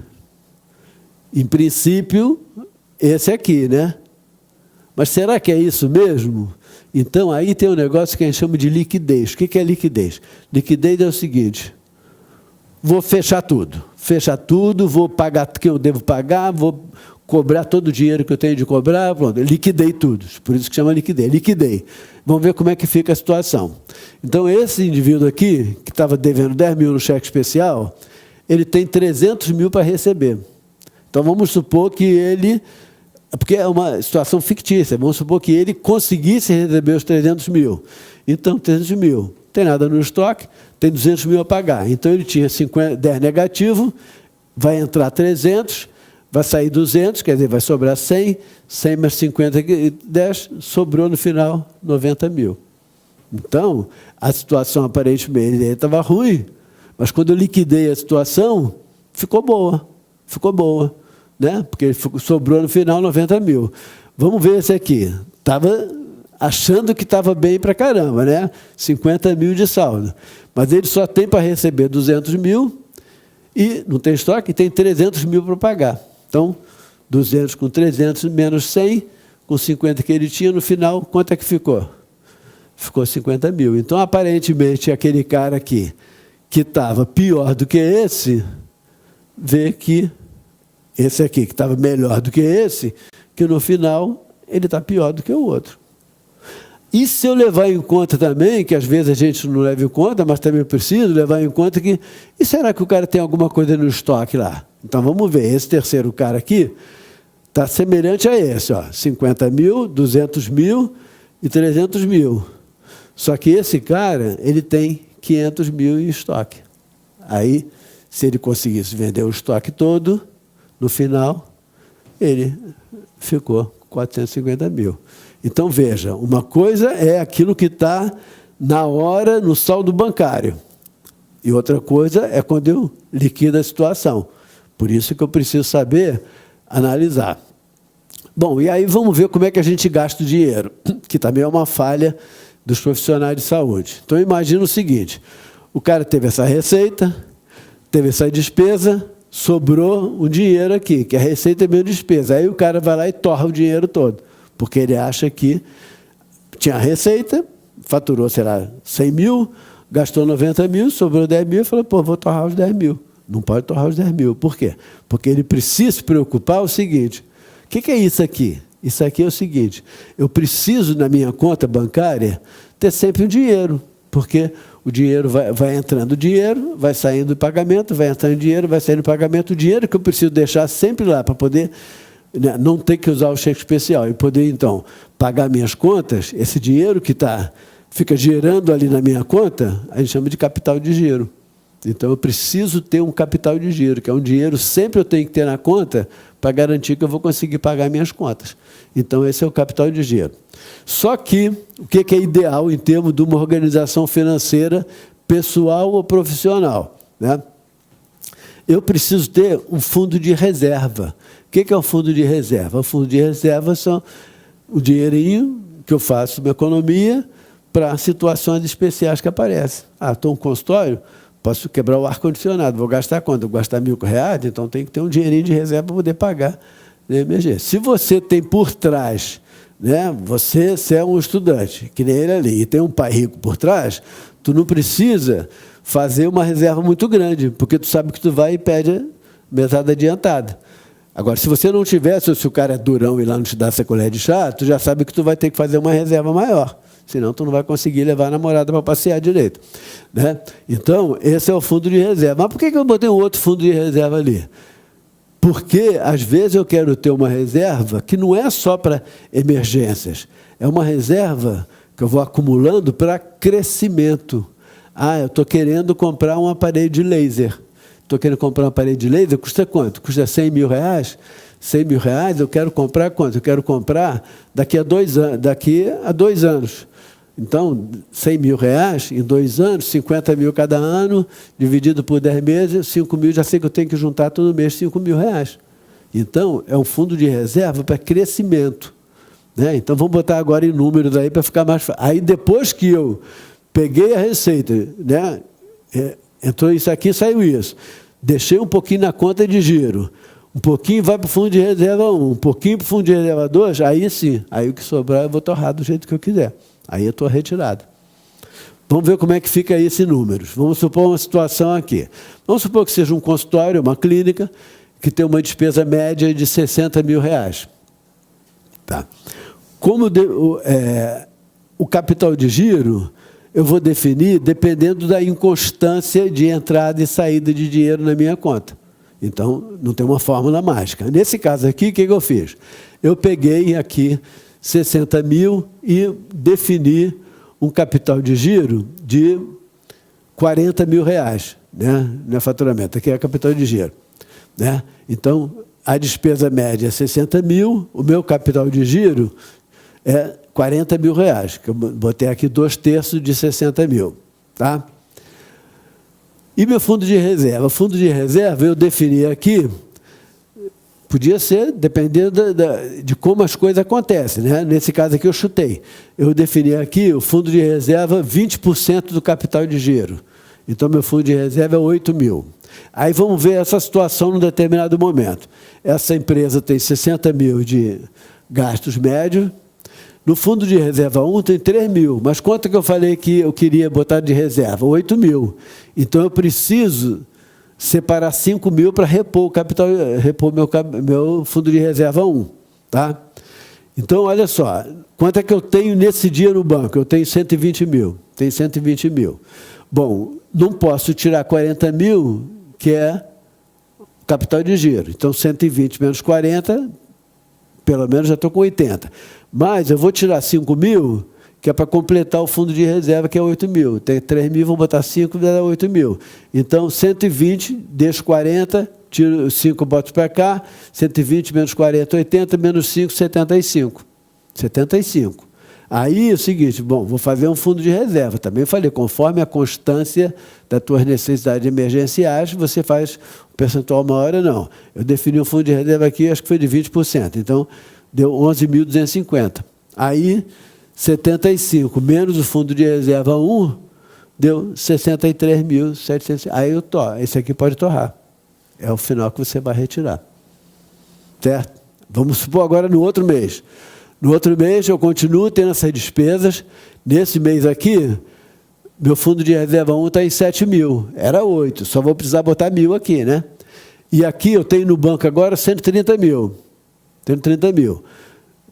Em princípio, esse aqui, né? Mas será que é isso mesmo? Então, aí tem um negócio que a gente chama de liquidez. O que é liquidez? Liquidez é o seguinte, vou fechar tudo, vou pagar o que eu devo pagar, vou cobrar todo o dinheiro que eu tenho de cobrar, pronto, liquidei tudo. Por isso que chama liquidez. Liquidei. Vamos ver como é que fica a situação. Então, esse indivíduo aqui, que estava devendo 10 mil no cheque especial, ele tem 300 mil para receber. Então, vamos supor que ele... Porque é uma situação fictícia. Vamos supor que ele conseguisse receber os 300 mil. Então, 300 mil. Tem nada no estoque, tem 200 mil a pagar. Então, ele tinha 10 negativo, vai entrar 300, vai sair 200, quer dizer, vai sobrar 100, 100 mais 50, 10, sobrou no final 90 mil. Então, a situação aparentemente estava ruim, mas quando eu liquidei a situação, ficou boa. Né? Porque sobrou no final 90 mil. Vamos ver esse aqui. Estava achando que estava bem para caramba, né? 50 mil de saldo. Mas ele só tem para receber 200 mil e não tem estoque, tem 300 mil para pagar. Então, 200 com 300 menos 100, com 50 que ele tinha, no final, quanto é que ficou? Ficou 50 mil. Então, aparentemente, aquele cara aqui, que estava pior do que esse, vê que esse aqui, que estava melhor do que esse, que no final ele está pior do que o outro. E se eu levar em conta também, que às vezes a gente não leva em conta, mas também preciso levar em conta que... E será que o cara tem alguma coisa no estoque lá? Então vamos ver, esse terceiro cara aqui está semelhante a esse, ó, 50 mil, 200 mil e 300 mil. Só que esse cara, ele tem 500 mil em estoque. Aí, se ele conseguisse vender o estoque todo, no final, ele ficou 450 mil. Então, veja, uma coisa é aquilo que está na hora no saldo bancário. E outra coisa é quando eu liquido a situação. Por isso que eu preciso saber analisar. Bom, e aí vamos ver como é que a gente gasta o dinheiro, que também é uma falha dos profissionais de saúde. Então, imagina o seguinte, o cara teve essa receita, teve essa despesa, sobrou um dinheiro aqui, que a receita é meio despesa. Aí o cara vai lá e torra o dinheiro todo, porque ele acha que tinha a receita, faturou, sei lá, 100 mil, gastou 90 mil, sobrou 10 mil, e falou, pô, vou torrar os 10 mil. Não pode torrar os 10 mil. Por quê? Porque ele precisa se preocupar o seguinte, o que é isso aqui? Isso aqui é o seguinte, eu preciso, na minha conta bancária, ter sempre um dinheiro, porque o dinheiro vai entrando dinheiro, vai saindo pagamento, vai entrando dinheiro, vai saindo pagamento. O dinheiro que eu preciso deixar sempre lá, para poder, né, não ter que usar o cheque especial, e poder, então, pagar minhas contas, esse dinheiro que fica girando ali na minha conta, a gente chama de capital de giro. Então, eu preciso ter um capital de giro, que é um dinheiro sempre eu tenho que ter na conta para garantir que eu vou conseguir pagar minhas contas. Então, esse é o capital de giro. Só que, o que é ideal em termos de uma organização financeira pessoal ou profissional, né? Eu preciso ter um fundo de reserva. O que é o fundo de reserva? O fundo de reserva são o dinheirinho que eu faço uma economia para situações especiais que aparecem. Estou no consultório, posso quebrar o ar-condicionado, vou gastar quanto? Vou gastar R$1.000, então tem que ter um dinheirinho de reserva para poder pagar na emergência. Se você tem por trás, né, você é um estudante, que nem ele ali, e tem um pai rico por trás, tu não precisa fazer uma reserva muito grande, porque tu sabe que tu vai e pede metade adiantada. Agora, se você não tivesse, ou se o cara é durão e lá não te dá essa colher de chá, tu já sabe que tu vai ter que fazer uma reserva maior. Senão, tu não vai conseguir levar a namorada para passear direito, né? Então, esse é o fundo de reserva. Mas por que eu botei um outro fundo de reserva ali? Porque, às vezes, eu quero ter uma reserva que não é só para emergências. É uma reserva que eu vou acumulando para crescimento. Eu estou querendo comprar um aparelho de laser. Estou querendo comprar um aparelho de laser, custa quanto? Custa R$100 mil? R$100 mil, eu quero comprar quanto? Eu quero comprar daqui a 2 anos. Então, R$100 mil em 2 anos, 50 mil cada ano, dividido por 10 meses, 5 mil, já sei que eu tenho que juntar todo mês R$5 mil. Então, é um fundo de reserva para crescimento, né? Então, vamos botar agora em números aí para ficar mais fácil. Aí, depois que eu peguei a receita, né, entrou isso aqui, saiu isso. Deixei um pouquinho na conta de giro, um pouquinho vai para o fundo de reserva 1, um pouquinho para o fundo de reserva 2, aí sim, aí o que sobrar eu vou torrar do jeito que eu quiser. Aí eu estou retirado. Vamos ver como é que fica aí esse número. Vamos supor uma situação aqui. Vamos supor que seja um consultório, uma clínica, que tem uma despesa média de R$60 mil. Tá. Como o capital de giro, eu vou definir dependendo da inconstância de entrada e saída de dinheiro na minha conta. Então, não tem uma fórmula mágica. Nesse caso aqui, o que eu fiz? Eu peguei aqui 60 mil e defini um capital de giro de R$40 mil, né? Não é faturamento, aqui é capital de giro, né? Então, a despesa média é 60 mil, o meu capital de giro é R$40 mil, que eu botei aqui 2/3 de 60 mil. Tá? E meu fundo de reserva? O fundo de reserva eu defini aqui, podia ser, dependendo de como as coisas acontecem, né? Nesse caso aqui eu chutei. Eu defini aqui o fundo de reserva 20% do capital de giro. Então, meu fundo de reserva é 8 mil. Aí vamos ver essa situação num determinado momento. Essa empresa tem 60 mil de gastos médios. No fundo de reserva 1 tem 3 mil. Mas quanto que eu falei que eu queria botar de reserva? 8 mil. Então, eu preciso separar 5 mil para repor o capital, repor meu fundo de reserva 1. Tá? Então, olha só, quanto é que eu tenho nesse dia no banco? Eu tenho 120 mil. Tenho 120 mil. Bom, não posso tirar 40 mil, que é capital de giro. Então, 120 menos 40, pelo menos já estou com 80. Mas eu vou tirar 5 mil, que é para completar o fundo de reserva, que é 8 mil. Tem 3 mil, vou botar 5, vai dar 8 mil. Então, 120, deixo 40, tiro 5, boto para cá, 120 menos 40, 80, menos 5, 75. 75. Aí é o seguinte, bom, vou fazer um fundo de reserva. Também falei, conforme a constância das tuas necessidades emergenciais, você faz um percentual maior ou não. Eu defini um fundo de reserva aqui, acho que foi de 20%. Então, deu 11.250. Aí, 75 menos o fundo de reserva 1, deu 63.700. Aí eu torro. Esse aqui pode torrar. É o final que você vai retirar. Certo? Vamos supor agora no outro mês. No outro mês eu continuo tendo essas despesas. Nesse mês aqui, meu fundo de reserva 1 está em 7.000. Era 8, só vou precisar botar 1.000 aqui, né? E aqui eu tenho no banco agora 130.000. Tenho 30.000.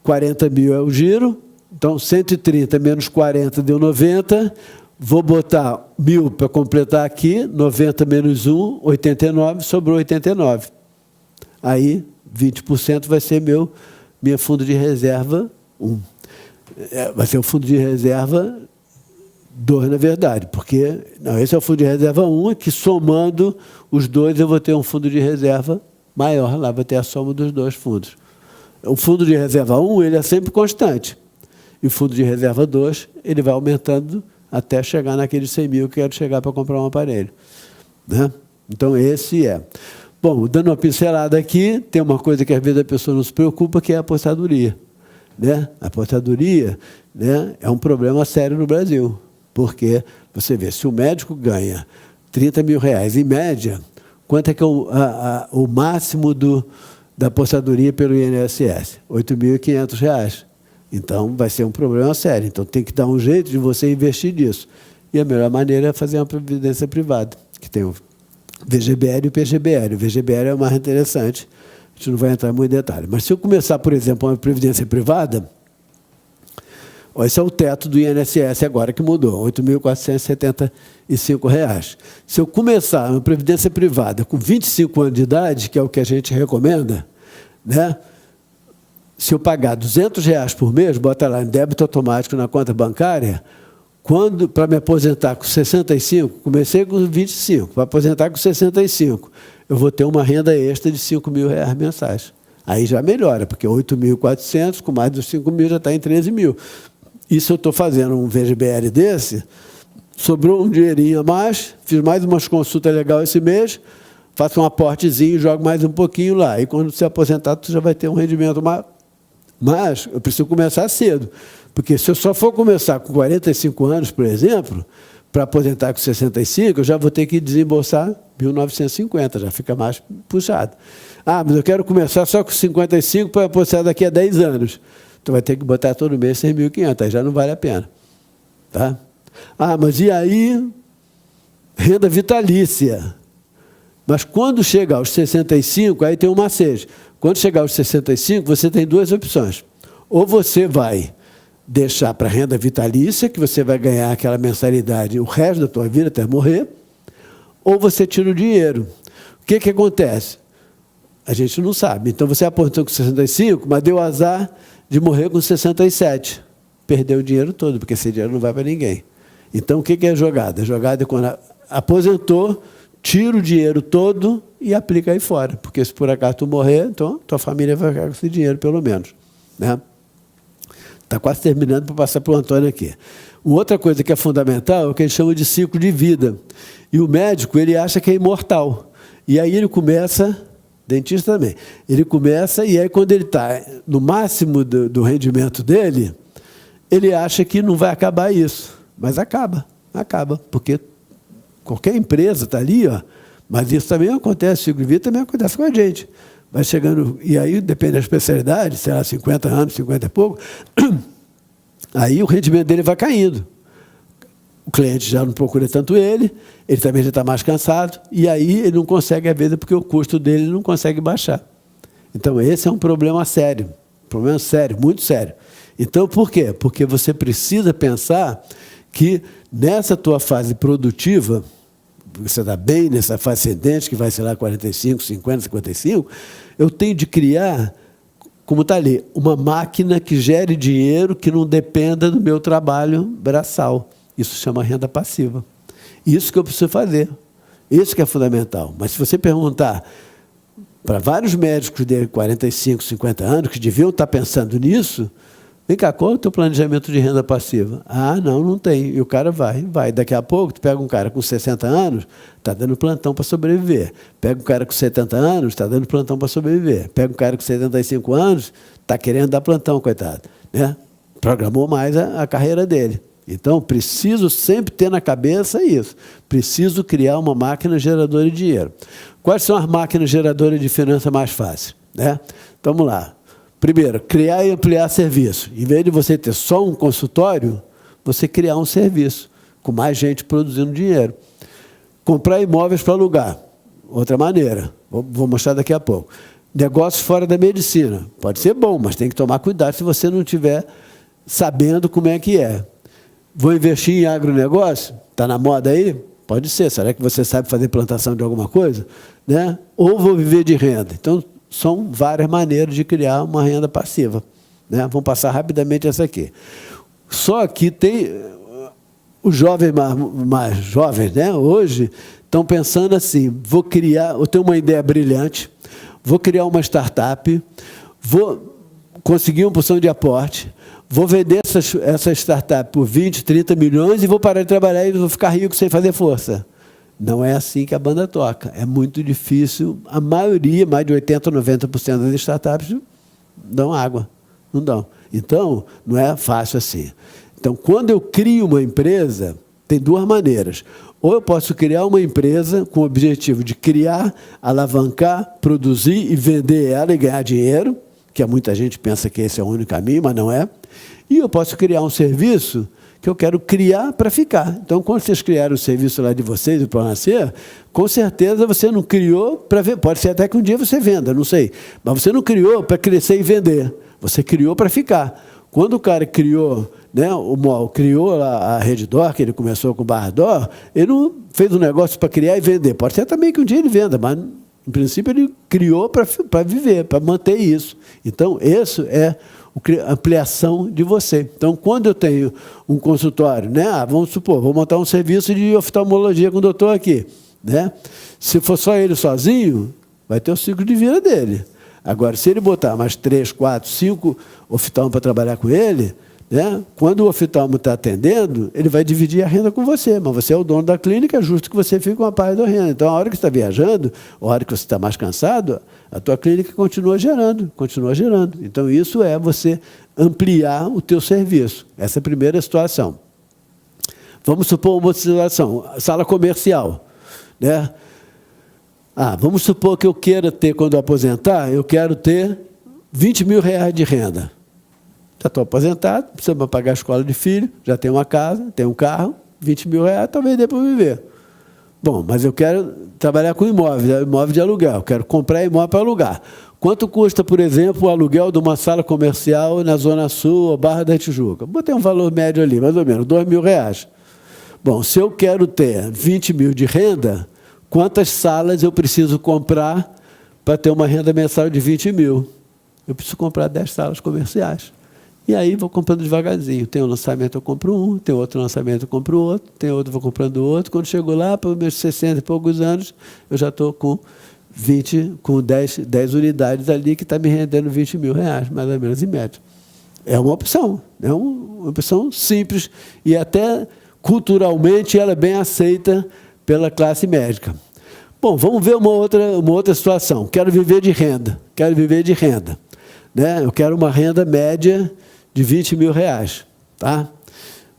40.000 é o giro. Então, 130 menos 40 deu 90. Vou botar 1.000 para completar aqui. 90 menos 1, 89. Sobrou 89. Aí, 20% vai ser minha fundo de reserva 1. Vai ser o fundo de reserva 2, na verdade. Porque, não, esse é o fundo de reserva 1, que somando os dois eu vou ter um fundo de reserva maior. Lá vai ter a soma dos dois fundos. O fundo de reserva 1, ele é sempre constante. E o fundo de reserva 2, ele vai aumentando até chegar naqueles 100.000 que eu quero chegar para comprar um aparelho. Né? Então, esse é. Bom, dando uma pincelada aqui, tem uma coisa que às vezes a pessoa não se preocupa, que é a aposentadoria. Né? A aposentadoria, né, é um problema sério no Brasil. Porque, você vê, se o médico ganha 30 mil reais em média, quanto é que é o máximo da aposentadoria pelo INSS? R$ 8.500. Então, vai ser um problema sério. Então, tem que dar um jeito de você investir nisso. E a melhor maneira é fazer uma previdência privada, que tem o VGBL e o PGBL. O VGBL é o mais interessante, a gente não vai entrar muito em detalhe. Mas se eu começar, por exemplo, uma previdência privada, esse é o teto do INSS agora que mudou, R$ 8.475. Se eu começar uma previdência privada com 25 anos de idade, que é o que a gente recomenda, né? Se eu pagar R$ 200 por mês, bota lá em débito automático na conta bancária, para me aposentar com 65, comecei com 25, para aposentar com 65, eu vou ter uma renda extra de R$ 5.000 mensais. Aí já melhora, porque 8.400 com mais dos 5.000 já está em 13.000. E se eu estou fazendo um VGBL desse, sobrou um dinheirinho a mais, fiz mais umas consultas legais esse mês, faço um aportezinho, jogo mais um pouquinho lá. E quando você aposentar, você já vai ter um rendimento maior. Mas eu preciso começar cedo. Porque se eu só for começar com 45 anos, por exemplo, para aposentar com 65, eu já vou ter que desembolsar 1.950, já fica mais puxado. Ah, mas eu quero começar só com 55 para aposentar daqui a 10 anos. Tu vai ter que botar todo mês 6.500, aí já não vale a pena. Tá? Ah, mas e aí? Renda vitalícia. Mas quando chegar aos 65, aí tem um macete. Quando chegar aos 65, você tem duas opções. Ou você vai deixar para renda vitalícia, que você vai ganhar aquela mensalidade o resto da tua vida até morrer, ou você tira o dinheiro. O que acontece? A gente não sabe. Então, você aportou com 65, mas deu azar de morrer com 67. Perdeu o dinheiro todo, porque esse dinheiro não vai para ninguém. Então, o que é jogada? A jogada é quando aposentou, tira o dinheiro todo e aplica aí fora. Porque se por acaso tu morrer, então tua família vai ficar com esse dinheiro, pelo menos. Né? Está quase terminando para passar para o Antônio aqui. Uma outra coisa que é fundamental é o que ele chama de ciclo de vida. E o médico, ele acha que é imortal. E aí ele começa, dentista também, ele começa e aí quando ele está no máximo do rendimento dele, ele acha que não vai acabar isso. Mas acaba, porque qualquer empresa está ali, ó, mas isso também acontece, ciclo de vida também acontece com a gente. Vai chegando, e aí depende da especialidade, sei lá, 50 anos, 50 e pouco, aí o rendimento dele vai caindo. O cliente já não procura tanto ele também já está mais cansado, e aí ele não consegue a venda porque o custo dele não consegue baixar. Então, esse é um problema sério, muito sério. Então, por quê? Porque você precisa pensar que nessa tua fase produtiva, você está bem nessa fase ascendente, que vai ser lá 45, 50, 55, eu tenho de criar, como está ali, uma máquina que gere dinheiro que não dependa do meu trabalho braçal. Isso chama renda passiva. Isso que eu preciso fazer. Isso que é fundamental. Mas se você perguntar para vários médicos de 45, 50 anos, que deviam estar pensando nisso, Vem cá, qual é o teu planejamento de renda passiva? Ah, não tem. E o cara vai. Daqui a pouco, tu pega um cara com 60 anos, está dando plantão para sobreviver. Pega um cara com 70 anos, está dando plantão para sobreviver. Pega um cara com 75 anos, está querendo dar plantão, coitado. Né? Programou mais a carreira dele. Então, preciso sempre ter na cabeça isso. Preciso criar uma máquina geradora de dinheiro. Quais são as máquinas geradoras de finança mais fáceis? Né? Então, vamos lá. Primeiro, criar e ampliar serviço. Em vez de você ter só um consultório, você criar um serviço, com mais gente produzindo dinheiro. Comprar imóveis para alugar. Outra maneira. Vou mostrar daqui a pouco. Negócios fora da medicina. Pode ser bom, mas tem que tomar cuidado se você não estiver sabendo como é que é. Vou investir em agronegócio? Está na moda aí? Pode ser. Será que você sabe fazer plantação de alguma coisa? Né? Ou vou viver de renda? Então, são várias maneiras de criar uma renda passiva. Né? Vamos passar rapidamente essa aqui. Só que tem os jovens mais jovens, né? Hoje, estão pensando assim, eu tenho uma ideia brilhante, vou criar uma startup, vou conseguir uma porção de aporte, vou vender essa startup por 20, 30 milhões e vou parar de trabalhar e vou ficar rico sem fazer força. Não é assim que a banda toca. É muito difícil. A maioria, mais de 80%, 90% das startups dão água. Não dão. Então, não é fácil assim. Então, quando eu crio uma empresa, tem duas maneiras. Ou eu posso criar uma empresa com o objetivo de criar, alavancar, produzir e vender ela e ganhar dinheiro, que muita gente pensa que esse é o único caminho, mas não é. E eu posso criar um serviço que eu quero criar para ficar. Então, quando vocês criaram o serviço lá de vocês, o Plano Nascer, com certeza você não criou para ver. Pode ser até que um dia você venda, não sei. Mas você não criou para crescer e vender. Você criou para ficar. Quando o cara criou, né, o MOL, criou a Redditor, que ele começou com o Barrador, ele não fez um negócio para criar e vender. Pode ser também que um dia ele venda, mas, em princípio, ele criou para viver, para manter isso. Então, isso é a ampliação de você. Então, quando eu tenho um consultório, né, vamos supor, vou montar um serviço de oftalmologia com o doutor aqui. Né? Se for só ele sozinho, vai ter o ciclo de vida dele. Agora, se ele botar mais 3, 4, 5 oftalmos para trabalhar com ele, né, quando o oftalmo está atendendo, ele vai dividir a renda com você, mas você é o dono da clínica, é justo que você fique com a parte da renda. Então, a hora que você está viajando, a hora que você está mais cansado, a tua clínica continua gerando. Então, isso é você ampliar o teu serviço. Essa é a primeira situação. Vamos supor uma outra situação, sala comercial. Né? Vamos supor que eu queira ter, quando eu aposentar, eu quero ter 20 mil reais de renda. Já estou aposentado, precisa pagar a escola de filho, já tenho uma casa, tenho um carro, 20 mil reais, talvez dê para viver. Bom, mas eu quero trabalhar com imóvel de aluguel, quero comprar imóvel para alugar. Quanto custa, por exemplo, o aluguel de uma sala comercial na Zona Sul ou Barra da Tijuca? Botei um valor médio ali, mais ou menos, 2 mil reais. Bom, se eu quero ter 20 mil de renda, quantas salas eu preciso comprar para ter uma renda mensal de 20 mil? Eu preciso comprar 10 salas comerciais. E aí vou comprando devagarzinho. Tem um lançamento, eu compro um, tem outro lançamento, eu compro outro, tem outro, vou comprando outro. Quando chego lá, para os meus 60 e poucos anos, eu já estou com 10 unidades ali que está me rendendo 20 mil reais, mais ou menos, em média. É uma opção, é uma opção simples e até culturalmente ela é bem aceita pela classe médica. Bom, vamos ver uma outra situação. Quero viver de renda. Né? Eu quero uma renda média de 20 mil reais. Tá?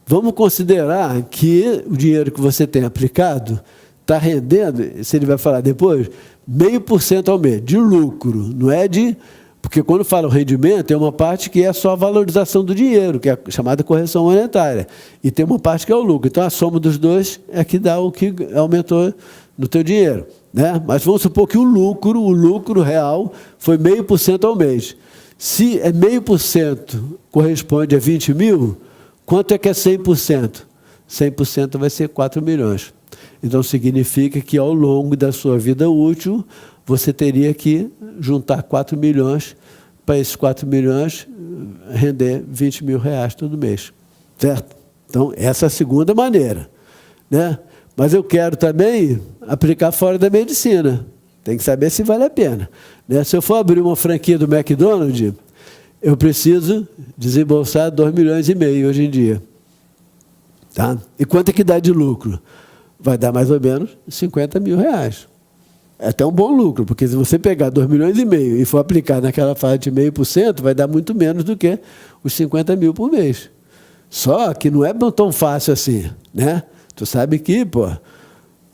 Vamos considerar que o dinheiro que você tem aplicado está rendendo, se ele vai falar depois, 0,5% ao mês, de lucro. Não é de... Porque quando fala o rendimento, tem uma parte que é só a valorização do dinheiro, que é chamada correção monetária. E tem uma parte que é o lucro. Então, a soma dos dois é que dá o que aumentou no teu dinheiro. Né? Mas vamos supor que o lucro real foi 0,5% ao mês. Se é 0,5% corresponde a 20 mil, quanto é que é 100%? 100% vai ser 4 milhões. Então, significa que, ao longo da sua vida útil, você teria que juntar 4 milhões para esses 4 milhões render 20 mil reais todo mês. Certo? Então, essa é a segunda maneira. Né? Mas eu quero também aplicar fora da medicina. Tem que saber se vale a pena. Né? Se eu for abrir uma franquia do McDonald's, eu preciso desembolsar 2,5 milhões hoje em dia. Tá? E quanto é que dá de lucro? Vai dar mais ou menos 50 mil reais. É até um bom lucro, porque se você pegar 2,5 milhões e for aplicar naquela faixa de 0,5%, vai dar muito menos do que os 50 mil por mês. Só que não é tão fácil assim, né? Tu sabe que,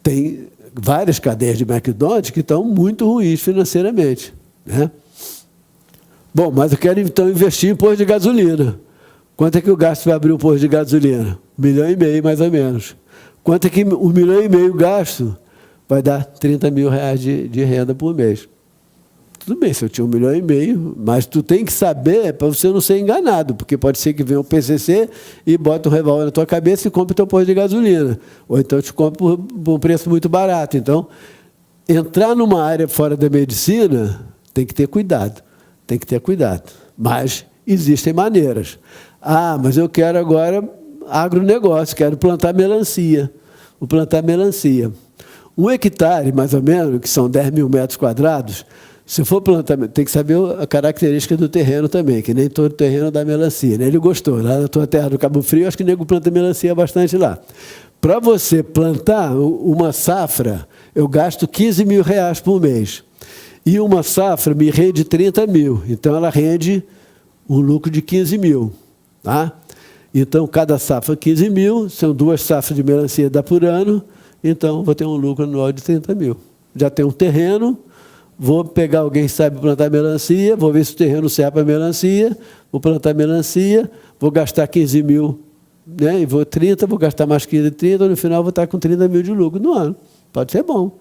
tem várias cadeias de McDonald's que estão muito ruins financeiramente, né? Bom, mas eu quero então investir em posto de gasolina. Quanto é que eu gasto para abrir um posto de gasolina? 1,5 milhão, mais ou menos. Quanto é que 1,5 milhão gasto? Vai dar 30 mil reais de renda por mês. Tudo bem, se eu tinha 1,5 milhão, mas tu tem que saber para você não ser enganado, porque pode ser que venha um PCC e bota um revólver na tua cabeça e compre o teu posto de gasolina. Ou então te compre por um preço muito barato. Então, entrar numa área fora da medicina, tem que ter cuidado. Tem que ter cuidado. Mas existem maneiras. Ah, mas eu quero agora agronegócio, quero plantar melancia. Vou plantar melancia. 1 hectare, mais ou menos, que são 10 mil metros quadrados, se for plantar, tem que saber a característica do terreno também, que nem todo terreno dá melancia. Né? Ele gostou. Lá na tua terra do Cabo Frio, acho que o nego planta melancia bastante lá. Para você plantar uma safra, eu gasto 15 mil reais por mês. E uma safra me rende 30 mil. Então, ela rende um lucro de 15 mil. Tá? Então, cada safra 15 mil, são 2 safras de melancia dá por ano, então vou ter um lucro anual de 30 mil. Já tenho um terreno, vou pegar alguém que sabe plantar melancia, vou ver se o terreno serve para melancia, vou plantar melancia, vou gastar 15 mil, né, e vou 30, vou gastar mais 15, 30, no final vou estar com 30 mil de lucro no ano. Pode ser bom.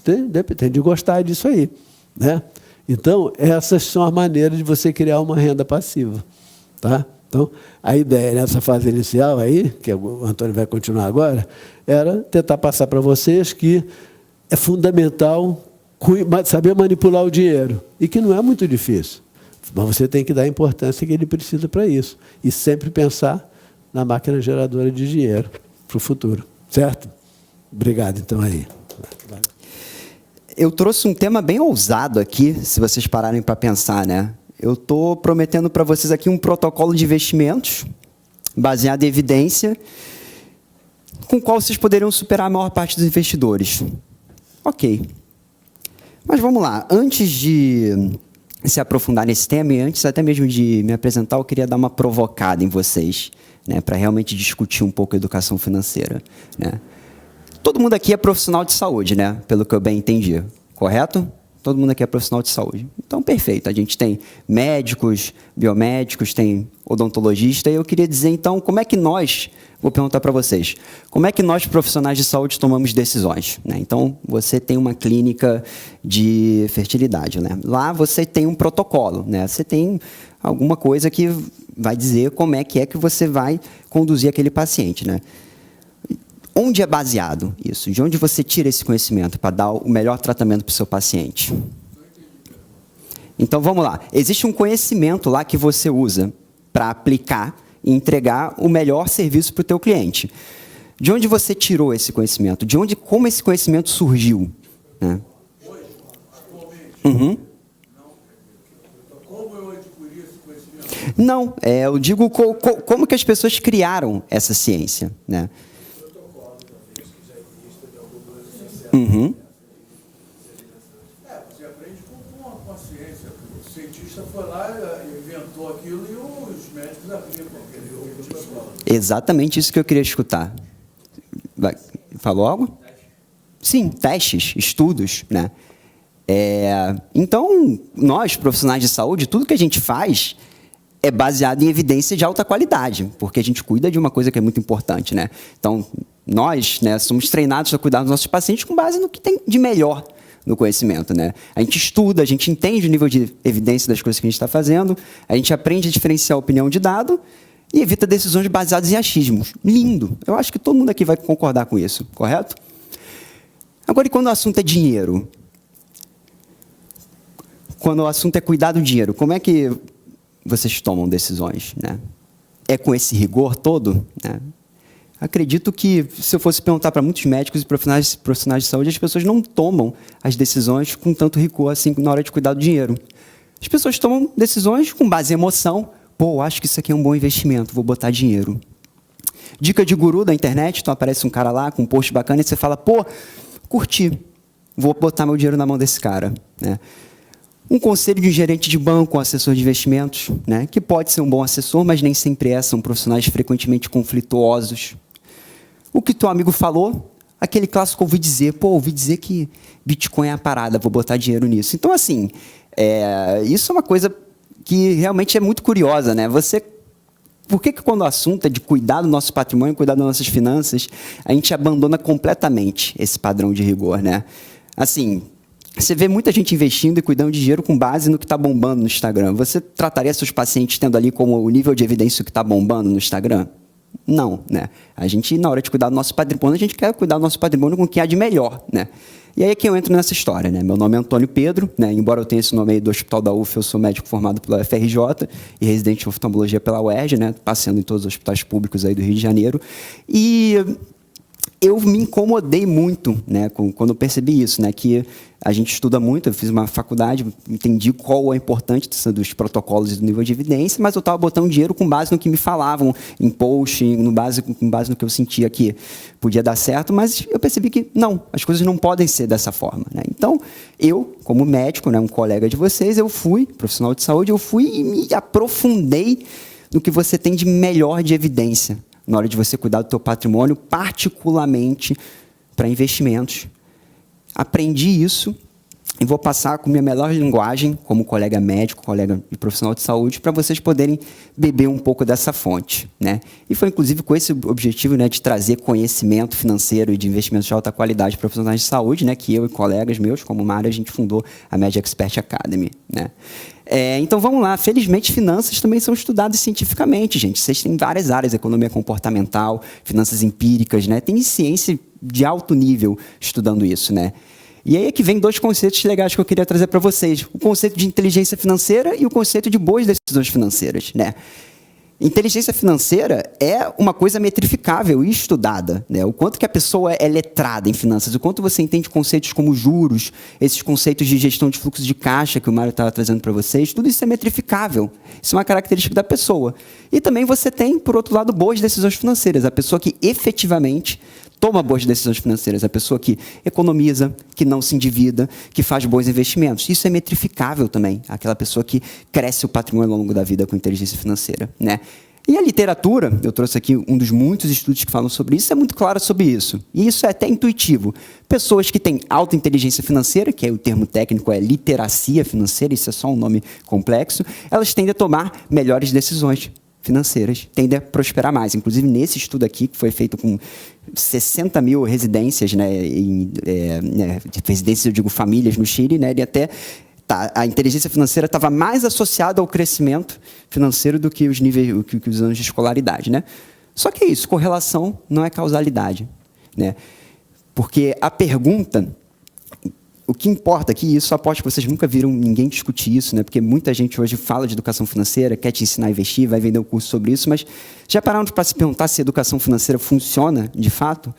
Tem de gostar disso aí. Né? Então, essas são as maneiras de você criar uma renda passiva. Tá? Então, a ideia nessa fase inicial aí, que o Antônio vai continuar agora, era tentar passar para vocês que é fundamental saber manipular o dinheiro, e que não é muito difícil, mas você tem que dar a importância que ele precisa para isso, e sempre pensar na máquina geradora de dinheiro para o futuro. Certo? Obrigado, então, aí. Eu trouxe um tema bem ousado aqui, se vocês pararem para pensar, né? Eu estou prometendo para vocês aqui um protocolo de investimentos, baseado em evidência, com o qual vocês poderiam superar a maior parte dos investidores. Ok. Mas vamos lá. Antes de se aprofundar nesse tema, e antes até mesmo de me apresentar, eu queria dar uma provocada em vocês, né, para realmente discutir um pouco a educação financeira. Né? Todo mundo aqui é profissional de saúde, né? Pelo que eu bem entendi. Correto? Todo mundo aqui é profissional de saúde. Então, perfeito. A gente tem médicos, biomédicos, tem odontologista. E eu queria dizer, então, como é que nós, vou perguntar para vocês, como é que nós, profissionais de saúde, tomamos decisões? Né? Então, você tem uma clínica de fertilidade. Né? Lá você tem um protocolo. Né? Você tem alguma coisa que vai dizer como é que você vai conduzir aquele paciente. Né? Onde é baseado isso? De onde você tira esse conhecimento para dar o melhor tratamento para o seu paciente? Então, vamos lá. Existe um conhecimento lá que você usa para aplicar e entregar o melhor serviço para o teu cliente. De onde você tirou esse conhecimento? Como esse conhecimento surgiu? Né? Hoje, atualmente, uhum. Como eu adquiri esse conhecimento? Não, eu digo como que as pessoas criaram essa ciência, né? Uhum. Você aprende com a ciência. O cientista foi lá, inventou aquilo e os médicos aplicam aquele protocolo. Exatamente isso que eu queria escutar. Falou algo? Sim, testes, estudos, né? Então, nós, profissionais de saúde, tudo que a gente faz é baseado em evidência de alta qualidade, porque a gente cuida de uma coisa que é muito importante, né? Então, nós, né, somos treinados a cuidar dos nossos pacientes com base no que tem de melhor no conhecimento, né? A gente estuda, a gente entende o nível de evidência das coisas que a gente está fazendo, a gente aprende a diferenciar a opinião de dado e evita decisões baseadas em achismos. Lindo! Eu acho que todo mundo aqui vai concordar com isso, correto? Agora, e quando o assunto é dinheiro? Quando o assunto é cuidar do dinheiro, como é que vocês tomam decisões, né? É com esse rigor todo, né? Acredito que, se eu fosse perguntar para muitos médicos e profissionais de saúde, as pessoas não tomam as decisões com tanto rigor assim na hora de cuidar do dinheiro. As pessoas tomam decisões com base em emoção. Pô, acho que isso aqui é um bom investimento, vou botar dinheiro. Dica de guru da internet, então aparece um cara lá com um post bacana e você fala, pô, curti, vou botar meu dinheiro na mão desse cara, né? Um conselho de um gerente de banco, um assessor de investimentos, né, que pode ser um bom assessor, mas nem sempre é, são profissionais frequentemente conflituosos. O que teu amigo falou, aquele clássico ouvi dizer, que Bitcoin é a parada, vou botar dinheiro nisso. Então, assim, isso é uma coisa que realmente é muito curiosa, né? Por que quando o assunto é de cuidar do nosso patrimônio, cuidar das nossas finanças, a gente abandona completamente esse padrão de rigor, né? Assim, você vê muita gente investindo e cuidando de dinheiro com base no que está bombando no Instagram. Você trataria seus pacientes tendo ali como o nível de evidência que está bombando no Instagram? Não, né? A gente, na hora de cuidar do nosso patrimônio, a gente quer cuidar do nosso patrimônio com o que há de melhor, né? E aí é que eu entro nessa história, né? Meu nome é Antônio Pedro, né? Embora eu tenha esse nome aí do Hospital da UF, eu sou médico formado pela FRJ e residente em oftalmologia pela UERJ, né? Passeando em todos os hospitais públicos aí do Rio de Janeiro. E eu me incomodei muito, né, quando eu percebi isso, né, que a gente estuda muito, eu fiz uma faculdade, entendi qual é a importância dos protocolos e do nível de evidência, mas eu estava botando dinheiro com base no que me falavam, em post, com base no que eu sentia que podia dar certo, mas eu percebi que não, as coisas não podem ser dessa forma, né? Então, eu, como médico, né, um colega de vocês, profissional de saúde, eu fui e me aprofundei no que você tem de melhor de evidência na hora de você cuidar do teu patrimônio, particularmente para investimentos. Aprendi isso e vou passar com minha melhor linguagem, como colega médico, colega e profissional de saúde, para vocês poderem beber um pouco dessa fonte, né? E foi, inclusive, com esse objetivo, né, de trazer conhecimento financeiro e de investimentos de alta qualidade para profissionais de saúde, né, que eu e colegas meus, como Mário, a gente fundou a Med Expert Academy, né? Então, vamos lá. Felizmente, finanças também são estudadas cientificamente, gente. Vocês têm várias áreas, economia comportamental, finanças empíricas, né? Tem ciência de alto nível estudando isso, né? E aí é que vem dois conceitos legais que eu queria trazer para vocês. O conceito de inteligência financeira e o conceito de boas decisões financeiras, né? Inteligência financeira é uma coisa metrificável e estudada, né? O quanto que a pessoa é letrada em finanças, o quanto você entende conceitos como juros, esses conceitos de gestão de fluxo de caixa que o Mário estava trazendo para vocês, tudo isso é metrificável. Isso é uma característica da pessoa. E também você tem, por outro lado, boas decisões financeiras. A pessoa que efetivamente toma boas decisões financeiras, a pessoa que economiza, que não se endivida, que faz bons investimentos. Isso é metrificável também, aquela pessoa que cresce o patrimônio ao longo da vida com inteligência financeira, né? E a literatura, eu trouxe aqui um dos muitos estudos que falam sobre isso, é muito claro sobre isso. E isso é até intuitivo. Pessoas que têm alta inteligência financeira, que é o termo técnico é literacia financeira, isso é só um nome complexo, elas tendem a tomar melhores decisões financeiras, tendem a prosperar mais. Inclusive, nesse estudo aqui, que foi feito com 60 mil residências, né, residências, eu digo famílias no Chile, né, a inteligência financeira estava mais associada ao crescimento financeiro do que os níveis, que os anos de escolaridade, né? Só que é isso, correlação não é causalidade, né? Porque a pergunta, o que importa aqui, isso aposto que vocês nunca viram ninguém discutir isso, né? Porque muita gente hoje fala de educação financeira, quer te ensinar a investir, vai vender um curso sobre isso, mas já pararam para se perguntar se a educação financeira funciona de fato?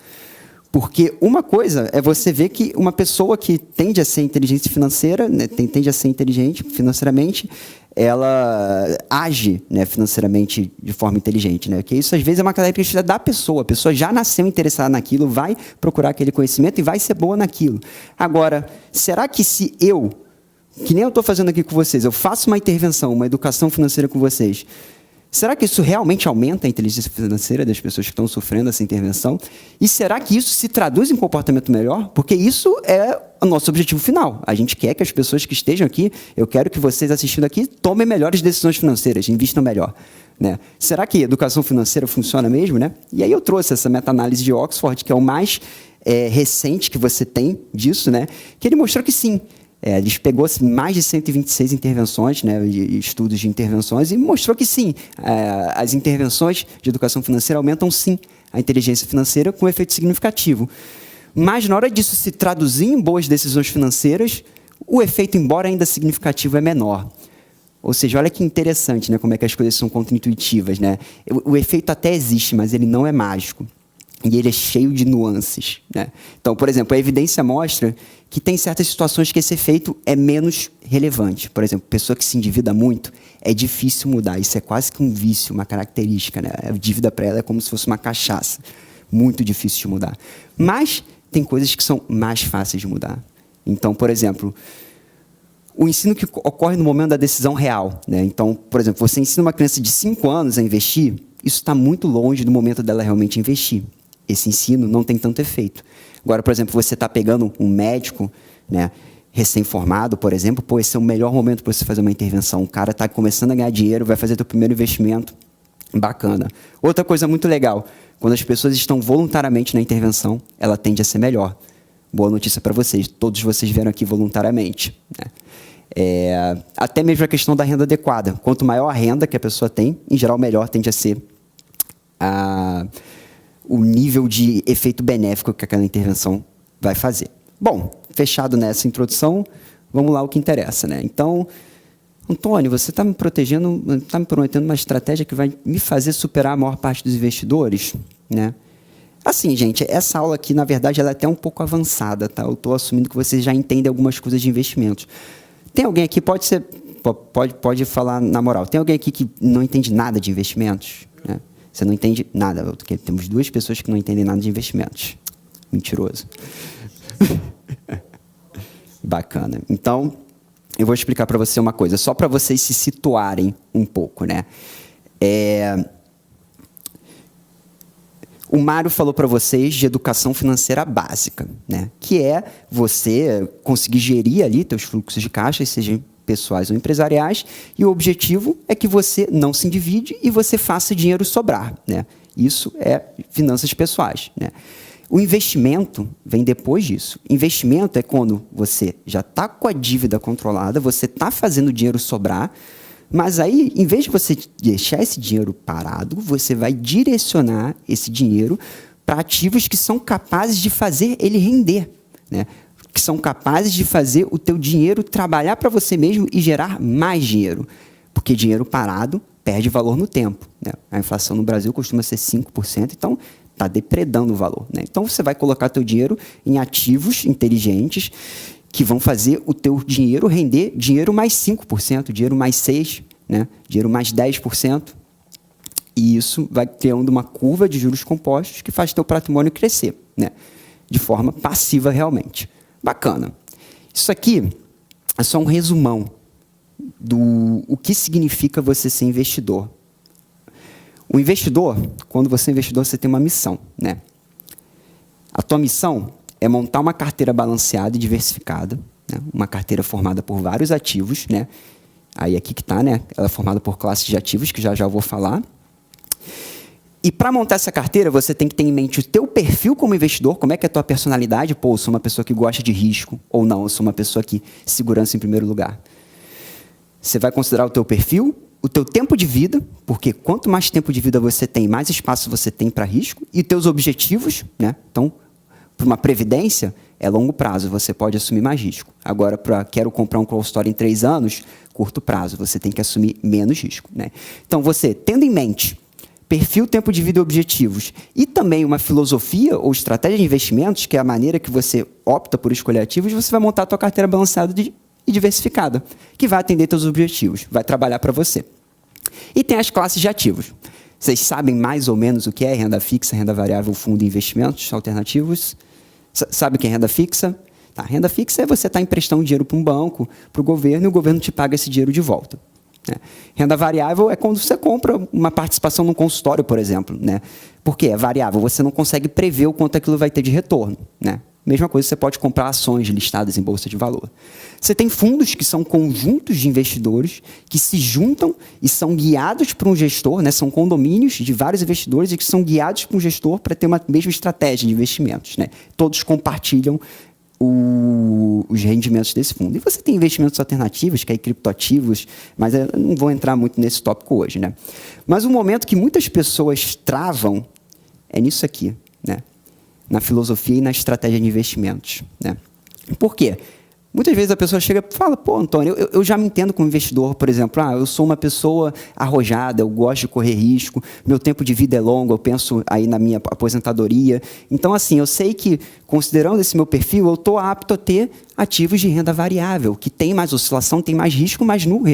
Porque uma coisa é você ver que uma pessoa que tende a ser inteligente financeira, né, tende a ser inteligente financeiramente, ela age, né, financeiramente de forma inteligente, né? Que isso às vezes é uma característica da pessoa. A pessoa já nasceu interessada naquilo, vai procurar aquele conhecimento e vai ser boa naquilo. Agora, será que se eu, que nem eu estou fazendo aqui com vocês, eu faço uma intervenção, uma educação financeira com vocês, será que isso realmente aumenta a inteligência financeira das pessoas que estão sofrendo essa intervenção? E será que isso se traduz em comportamento melhor? Porque isso é o nosso objetivo final. A gente quer que as pessoas que estejam aqui, eu quero que vocês assistindo aqui, tomem melhores decisões financeiras, investam melhor, né? Será que a educação financeira funciona mesmo, né? E aí eu trouxe essa meta-análise de Oxford, que é o mais recente que você tem disso, né? Que ele mostrou que sim. Eles pegou mais de 126 intervenções, né, estudos de intervenções, e mostrou que sim, as intervenções de educação financeira aumentam sim a inteligência financeira com efeito significativo. Mas na hora disso se traduzir em boas decisões financeiras, o efeito, embora ainda significativo, é menor. Ou seja, olha que interessante, né, como é que as coisas são contraintuitivas, né? O efeito até existe, mas ele não é mágico. e ele é cheio de nuances, né? Então, por exemplo, a evidência mostra que tem certas situações que esse efeito é menos relevante. Por exemplo, pessoa que se endivida muito, é difícil mudar. Isso é quase que um vício, uma característica, né? A dívida para ela é como se fosse uma cachaça. Muito difícil de mudar. Mas tem coisas que são mais fáceis de mudar. Então, por exemplo, o ensino que ocorre no momento da decisão real, né? Então, por exemplo, você ensina uma criança de 5 anos a investir, isso está muito longe do momento dela realmente investir. Esse ensino não tem tanto efeito. Agora, por exemplo, você está pegando um médico, né, recém-formado, por exemplo, pô, esse é o melhor momento para você fazer uma intervenção. O cara está começando a ganhar dinheiro, vai fazer seu primeiro investimento, bacana. Outra coisa muito legal, quando as pessoas estão voluntariamente na intervenção, ela tende a ser melhor. Boa notícia para vocês, todos vocês vieram aqui voluntariamente, né? Até mesmo a questão da renda adequada. Quanto maior a renda que a pessoa tem, em geral, melhor tende a ser o nível de efeito benéfico que aquela intervenção vai fazer. Bom, fechado nessa introdução, vamos lá ao que interessa, né? Então, Antônio, você está me prometendo uma estratégia que vai me fazer superar a maior parte dos investidores, né? Assim, gente, essa aula aqui, na verdade, ela é até um pouco avançada, tá? Eu estou assumindo que vocês já entendem algumas coisas de investimentos. Tem alguém aqui, pode falar na moral, tem alguém aqui que não entende nada de investimentos, né? Você não entende nada, porque temos 2 pessoas que não entendem nada de investimentos. Mentiroso. Bacana. Então, eu vou explicar para você uma coisa, só para vocês se situarem um pouco, né? O Mário falou para vocês de educação financeira básica, né? Que é você conseguir gerir ali teus fluxos de caixa, sejam pessoais ou empresariais, e o objetivo é que você não se endivide e você faça dinheiro sobrar, né? Isso é finanças pessoais, né? O investimento vem depois disso. Investimento é quando você já está com a dívida controlada, você está fazendo dinheiro sobrar, mas aí, em vez de você deixar esse dinheiro parado, você vai direcionar esse dinheiro para ativos que são capazes de fazer ele render, né? Que são capazes de fazer o teu dinheiro trabalhar para você mesmo e gerar mais dinheiro. Porque dinheiro parado perde valor no tempo, né? A inflação no Brasil costuma ser 5%, então está depredando o valor, né? Então você vai colocar teu dinheiro em ativos inteligentes que vão fazer o teu dinheiro render dinheiro mais 5%, dinheiro mais 6%, né? Dinheiro mais 10%. E isso vai criando uma curva de juros compostos que faz teu patrimônio crescer, né? De forma passiva realmente. Bacana. Isso aqui é só um resumão do que significa você ser investidor. O investidor, quando você é investidor, você tem uma missão, né? A tua missão é montar uma carteira balanceada e diversificada, né? Uma carteira formada por vários ativos, né? Aí aqui que está, né? Ela é formada por classes de ativos, que já eu vou falar. E para montar essa carteira, você tem que ter em mente o teu perfil como investidor, como é que é a tua personalidade. Pô, eu sou uma pessoa que gosta de risco, ou não, eu sou uma pessoa que segurança em primeiro lugar. Você vai considerar o teu perfil, o teu tempo de vida, porque quanto mais tempo de vida você tem, mais espaço você tem para risco, e teus objetivos, né? Então, para uma previdência, é longo prazo, você pode assumir mais risco. Agora, para quero comprar um consultório em 3 anos, curto prazo, você tem que assumir menos risco, né? Então, você, tendo em mente perfil, tempo de vida e objetivos, e também uma filosofia ou estratégia de investimentos, que é a maneira que você opta por escolher ativos, você vai montar a tua carteira balanceada e diversificada, que vai atender teus objetivos, vai trabalhar para você. E tem as classes de ativos. Vocês sabem mais ou menos o que é renda fixa, renda variável, fundo de investimentos alternativos? Sabe o que é renda fixa? Tá, renda fixa é você estar emprestando dinheiro para um banco, para o governo, e o governo te paga esse dinheiro de volta, né? Renda variável é quando você compra uma participação num consultório, por exemplo, né? Porque é variável, você não consegue prever o quanto aquilo vai ter de retorno, né? Mesma coisa, você pode comprar ações listadas em bolsa de valor. Você tem fundos que são conjuntos de investidores que se juntam e são guiados por um gestor, né? São condomínios de vários investidores e que são guiados por um gestor para ter uma mesma estratégia de investimentos, né? Todos compartilham os rendimentos desse fundo. E você tem investimentos alternativos, que é criptoativos, mas eu não vou entrar muito nesse tópico hoje, né? Mas o momento que muitas pessoas travam é nisso aqui, né? Na filosofia e na estratégia de investimentos, né? Por quê? Muitas vezes a pessoa chega e fala, pô, Antônio, eu já me entendo como investidor, por exemplo, eu sou uma pessoa arrojada, eu gosto de correr risco, meu tempo de vida é longo, eu penso aí na minha aposentadoria. Então, assim, eu sei que, considerando esse meu perfil, eu estou apto a ter ativos de renda variável, que tem mais oscilação, tem mais risco, mas no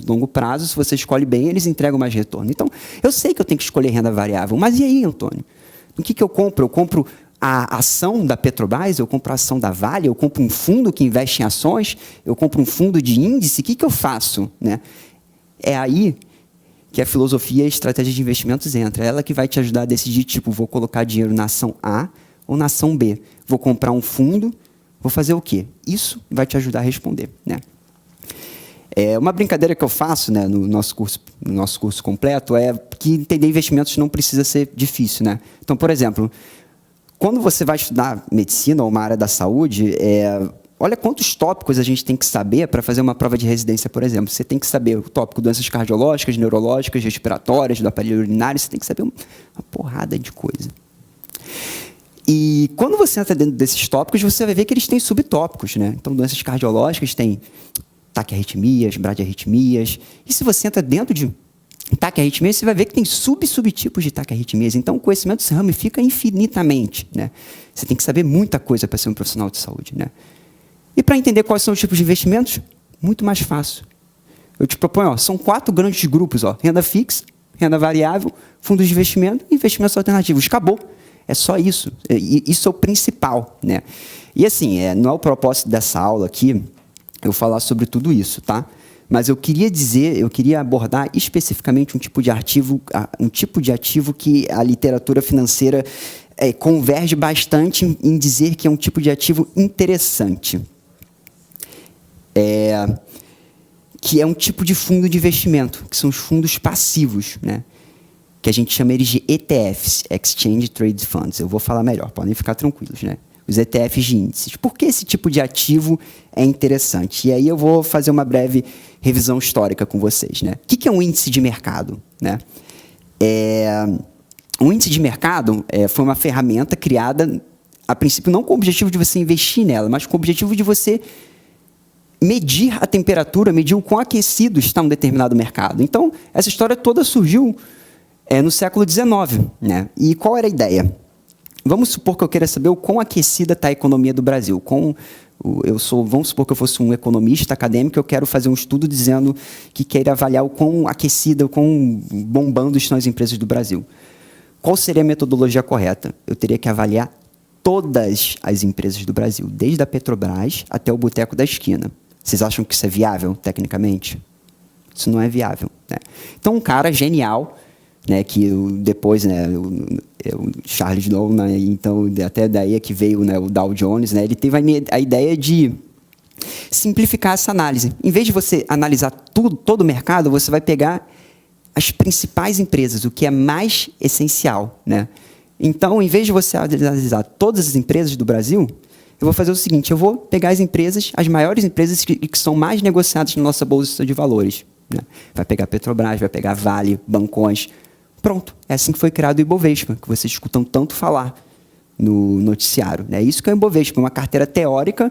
longo prazo, se você escolhe bem, eles entregam mais retorno. Então, eu sei que eu tenho que escolher renda variável, mas e aí, Antônio? O que eu compro? Eu compro a ação da Petrobras, eu compro a ação da Vale, eu compro um fundo que investe em ações, eu compro um fundo de índice, o que eu faço? Né? É aí que a filosofia e a estratégia de investimentos entra. É ela que vai te ajudar a decidir, tipo, vou colocar dinheiro na ação A ou na ação B. Vou comprar um fundo, vou fazer o quê? Isso vai te ajudar a responder. Né? Uma brincadeira que eu faço, né, no nosso curso completo é que entender investimentos não precisa ser difícil. Né? Então, por exemplo, quando você vai estudar medicina ou uma área da saúde, olha quantos tópicos a gente tem que saber para fazer uma prova de residência, por exemplo. Você tem que saber o tópico doenças cardiológicas, neurológicas, respiratórias, do aparelho urinário, você tem que saber uma porrada de coisa. E quando você entra dentro desses tópicos, você vai ver que eles têm subtópicos. Né? Então, doenças cardiológicas têm taquiarritmias, bradiarritmias. E se você entra dentro de taquiarritmias, você vai ver que tem subtipos de taquiarritmias. Então, o conhecimento se ramifica infinitamente. Né? Você tem que saber muita coisa para ser um profissional de saúde. Né? E para entender quais são os tipos de investimentos, muito mais fácil. Eu te proponho, são 4 grandes grupos. Renda fixa, renda variável, fundos de investimento e investimentos alternativos. Acabou. É só isso. Isso é o principal. Né? E assim, não é o propósito dessa aula aqui eu falar sobre tudo isso, tá? Mas eu queria abordar especificamente um tipo de ativo que a literatura financeira converge bastante em dizer que é um tipo de ativo interessante. Que é um tipo de fundo de investimento, que são os fundos passivos, né? Que a gente chama eles de ETFs, Exchange Traded Funds. Eu vou falar melhor, podem ficar tranquilos, né? Os ETFs de índices. Por que esse tipo de ativo é interessante? E aí eu vou fazer uma breve revisão histórica com vocês. Né? O que é um índice de mercado? Né? Um índice de mercado foi uma ferramenta criada, a princípio, não com o objetivo de você investir nela, mas com o objetivo de você medir a temperatura, medir o quão aquecido está um determinado mercado. Então, essa história toda surgiu no século XIX. Né? E qual era a ideia? Vamos supor que eu queira saber o quão aquecida está a economia do Brasil. Vamos supor que eu fosse um economista acadêmico, eu quero fazer um estudo dizendo que queira avaliar o quão aquecida, o quão bombando estão as empresas do Brasil. Qual seria a metodologia correta? Eu teria que avaliar todas as empresas do Brasil, desde a Petrobras até o boteco da esquina. Vocês acham que isso é viável, tecnicamente? Isso não é viável. Né? Então, um cara genial, né, que depois, né, o Charles Dow, né, então até daí é que veio, né, o Dow Jones, né, ele teve a ideia de simplificar essa análise. Em vez de você analisar todo o mercado, você vai pegar as principais empresas, o que é mais essencial. Né? Então, em vez de você analisar todas as empresas do Brasil, eu vou fazer o seguinte, eu vou pegar as maiores empresas que são mais negociadas na nossa Bolsa de Valores. Né? Vai pegar Petrobras, vai pegar Vale, Bancões. Pronto, é assim que foi criado o Ibovespa, que vocês escutam tanto falar no noticiário. Né? Isso que é o Ibovespa, uma carteira teórica,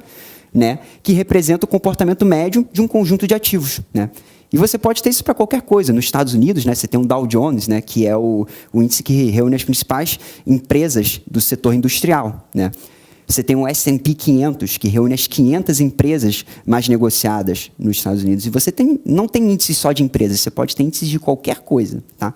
né, que representa o comportamento médio de um conjunto de ativos. Né? E você pode ter isso para qualquer coisa. Nos Estados Unidos, né, você tem um Dow Jones, né, que é o índice que reúne as principais empresas do setor industrial. Né? Você tem um S&P 500, que reúne as 500 empresas mais negociadas nos Estados Unidos. E você não tem índice só de empresas, você pode ter índices de qualquer coisa. Tá?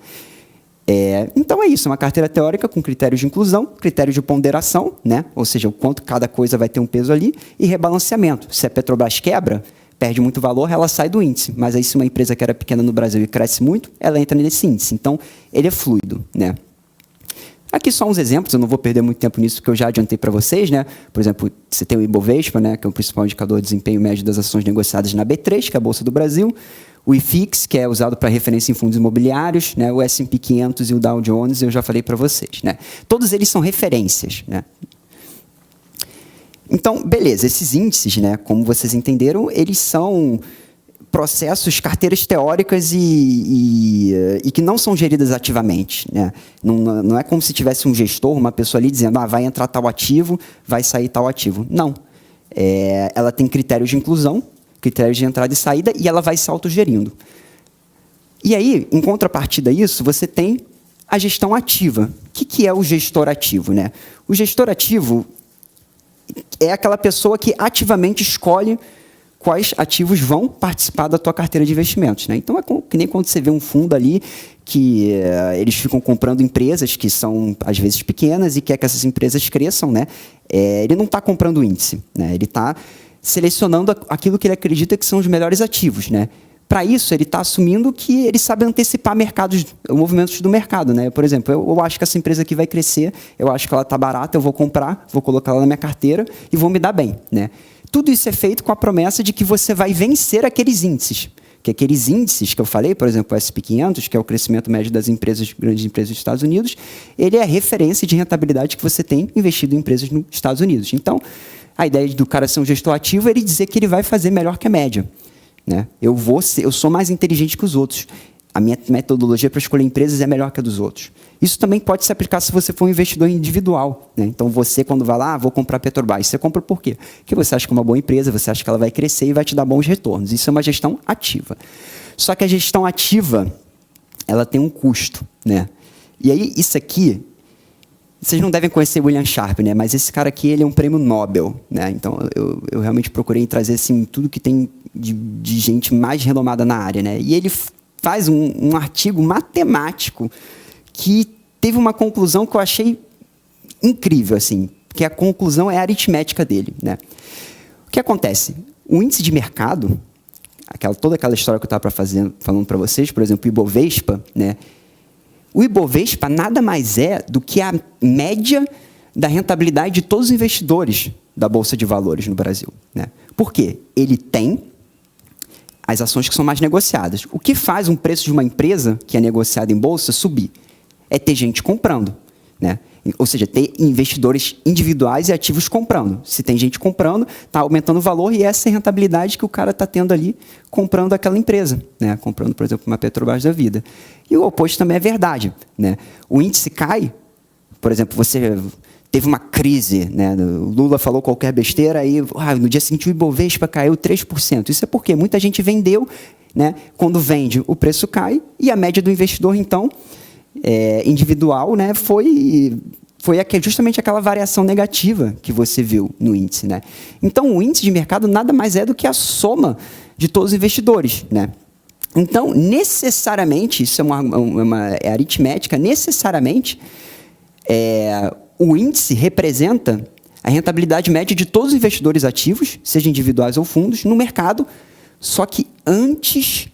Então é isso, uma carteira teórica com critérios de inclusão, critérios de ponderação, né? Ou seja, o quanto cada coisa vai ter um peso ali, e rebalanceamento. Se a Petrobras quebra, perde muito valor, ela sai do índice. Mas aí se uma empresa que era pequena no Brasil e cresce muito, ela entra nesse índice. Então, ele é fluido. Né? Aqui só uns exemplos, eu não vou perder muito tempo nisso, porque eu já adiantei para vocês. Né? Por exemplo, você tem o Ibovespa, né, que é o principal indicador de desempenho médio das ações negociadas na B3, que é a Bolsa do Brasil. O IFIX, que é usado para referência em fundos imobiliários, né? O S&P 500 e o Dow Jones, eu já falei para vocês. Né? Todos eles são referências. Né? Então, beleza, esses índices, né, como vocês entenderam, eles são processos, carteiras teóricas e que não são geridas ativamente. Né? Não é como se tivesse um gestor, uma pessoa ali dizendo vai entrar tal ativo, vai sair tal ativo. Não. ela tem critérios de inclusão, critérios de entrada e saída, e ela vai se autogerindo. E aí, em contrapartida a isso, você tem a gestão ativa. O que é o gestor ativo, né? O gestor ativo é aquela pessoa que ativamente escolhe quais ativos vão participar da tua carteira de investimentos, né? Então, é que nem quando você vê um fundo ali que eles ficam comprando empresas que são, às vezes, pequenas e quer que essas empresas cresçam, né? Ele não está comprando índice, né? Ele está selecionando aquilo que ele acredita que são os melhores ativos, né? Para isso, ele está assumindo que ele sabe antecipar movimentos do mercado, né? Por exemplo, eu acho que essa empresa aqui vai crescer, eu acho que ela está barata, eu vou comprar, vou colocar ela na minha carteira e vou me dar bem, né? Tudo isso é feito com a promessa de que você vai vencer aqueles índices. Que aqueles índices que eu falei, por exemplo, o S&P 500, que é o crescimento médio das grandes empresas dos Estados Unidos, ele é a referência de rentabilidade que você tem investido em empresas nos Estados Unidos. Então, a ideia do cara ser um gestor ativo é ele dizer que ele vai fazer melhor que a média, né? Eu sou mais inteligente que os outros. A minha metodologia para escolher empresas é melhor que a dos outros. Isso também pode se aplicar se você for um investidor individual, né? Então, você, quando vai lá, vou comprar Petrobras. Você compra por quê? Porque você acha que é uma boa empresa, você acha que ela vai crescer e vai te dar bons retornos. Isso é uma gestão ativa. Só que a gestão ativa, ela tem um custo, né? E aí, isso aqui, vocês não devem conhecer William Sharpe, né? Mas esse cara aqui, ele é um prêmio Nobel, né? Então, eu realmente procurei trazer assim, tudo que tem de gente mais renomada na área, né? E ele faz um artigo matemático que teve uma conclusão que eu achei incrível, assim, que a conclusão é a aritmética dele, né? O que acontece? O índice de mercado, toda aquela história que eu estava falando para vocês, por exemplo, o Ibovespa, né? O Ibovespa nada mais é do que a média da rentabilidade de todos os investidores da Bolsa de Valores no Brasil, né? Por quê? Ele tem as ações que são mais negociadas. O que faz um preço de uma empresa que é negociada em bolsa subir? É ter gente comprando, né? Ou seja, ter investidores individuais e ativos comprando. Se tem gente comprando, está aumentando o valor e essa é a rentabilidade que o cara está tendo ali comprando aquela empresa, né? Comprando, por exemplo, uma Petrobras da vida. E o oposto também é verdade, né? O índice cai, por exemplo, você teve uma crise, né? O Lula falou qualquer besteira e no dia seguinte o Ibovespa caiu 3%. Isso é porque muita gente vendeu, né? Quando vende, o preço cai e a média do investidor, então, individual, né? Foi justamente aquela variação negativa que você viu no índice, né? Então, o índice de mercado nada mais é do que a soma de todos os investidores, né? Então, necessariamente, isso é aritmética, necessariamente, o índice representa a rentabilidade média de todos os investidores ativos, seja individuais ou fundos, no mercado, só que antes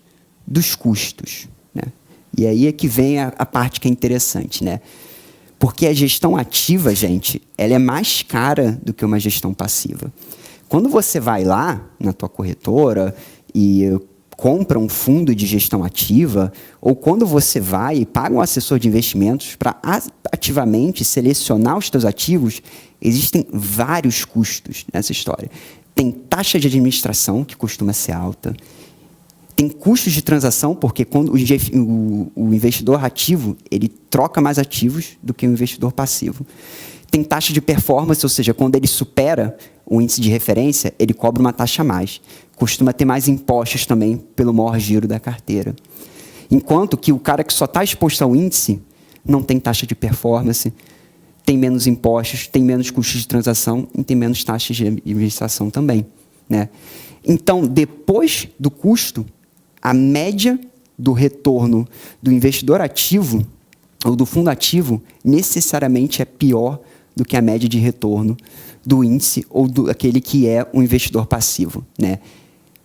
dos custos, né? E aí é que vem a parte que é interessante, né? Porque a gestão ativa, gente, ela é mais cara do que uma gestão passiva. Quando você vai lá na tua corretora e compra um fundo de gestão ativa, ou quando você vai e paga um assessor de investimentos para ativamente selecionar os teus ativos, existem vários custos nessa história. Tem taxa de administração, que costuma ser alta. Tem custos de transação, porque quando o investidor ativo, ele troca mais ativos do que o investidor passivo. Tem taxa de performance, ou seja, quando ele supera o índice de referência, ele cobra uma taxa a mais. Costuma ter mais impostos também pelo maior giro da carteira. Enquanto que o cara que só está exposto ao índice não tem taxa de performance, tem menos impostos, tem menos custos de transação e tem menos taxas de administração também, né? Então, depois do custo, a média do retorno do investidor ativo ou do fundo ativo necessariamente é pior do que a média de retorno do índice ou daquele que é um investidor passivo, né?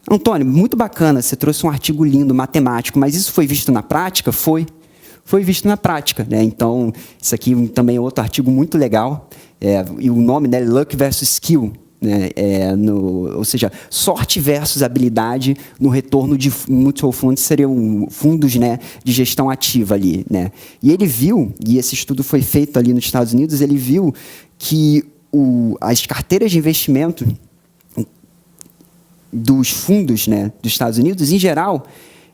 Antônio, muito bacana, você trouxe um artigo lindo, matemático, mas isso foi visto na prática? Foi visto na prática, né? Então, isso aqui também é outro artigo muito legal, e o nome, né, Luck versus Skill, né? Ou seja, sorte versus habilidade no retorno de mutual funds, seriam fundos, né, de gestão ativa ali, né? E ele viu, e esse estudo foi feito ali nos Estados Unidos, ele viu que as carteiras de investimento dos fundos, né, dos Estados Unidos, em geral,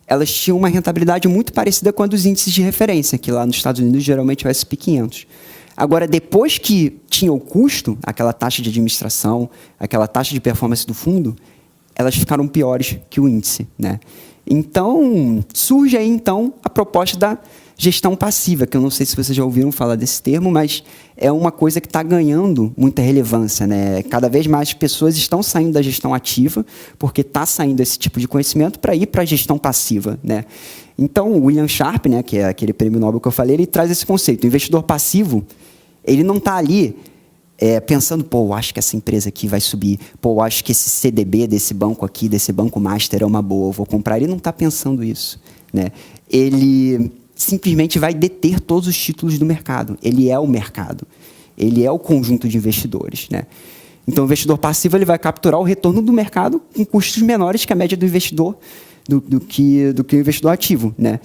elas tinham uma rentabilidade muito parecida com a dos índices de referência, que lá nos Estados Unidos geralmente é o S&P 500. Agora, depois que tinha o custo, aquela taxa de administração, aquela taxa de performance do fundo, elas ficaram piores que o índice, né? Então, surge aí, então, a proposta da gestão passiva, que eu não sei se vocês já ouviram falar desse termo, mas é uma coisa que está ganhando muita relevância, né? Cada vez mais pessoas estão saindo da gestão ativa, porque está saindo esse tipo de conhecimento para ir para a gestão passiva, né? Então, o William Sharp, né, que é aquele prêmio Nobel que eu falei, ele traz esse conceito. O investidor passivo, ele não está ali pensando, pô, eu acho que essa empresa aqui vai subir, pô, eu acho que esse CDB desse banco aqui, desse banco master é uma boa, eu vou comprar. Ele não está pensando isso, né? Ele simplesmente vai deter todos os títulos do mercado. Ele é o mercado. Ele é o conjunto de investidores, né? Então, o investidor passivo ele vai capturar o retorno do mercado com custos menores que a média do investidor, do que o investidor ativo, né?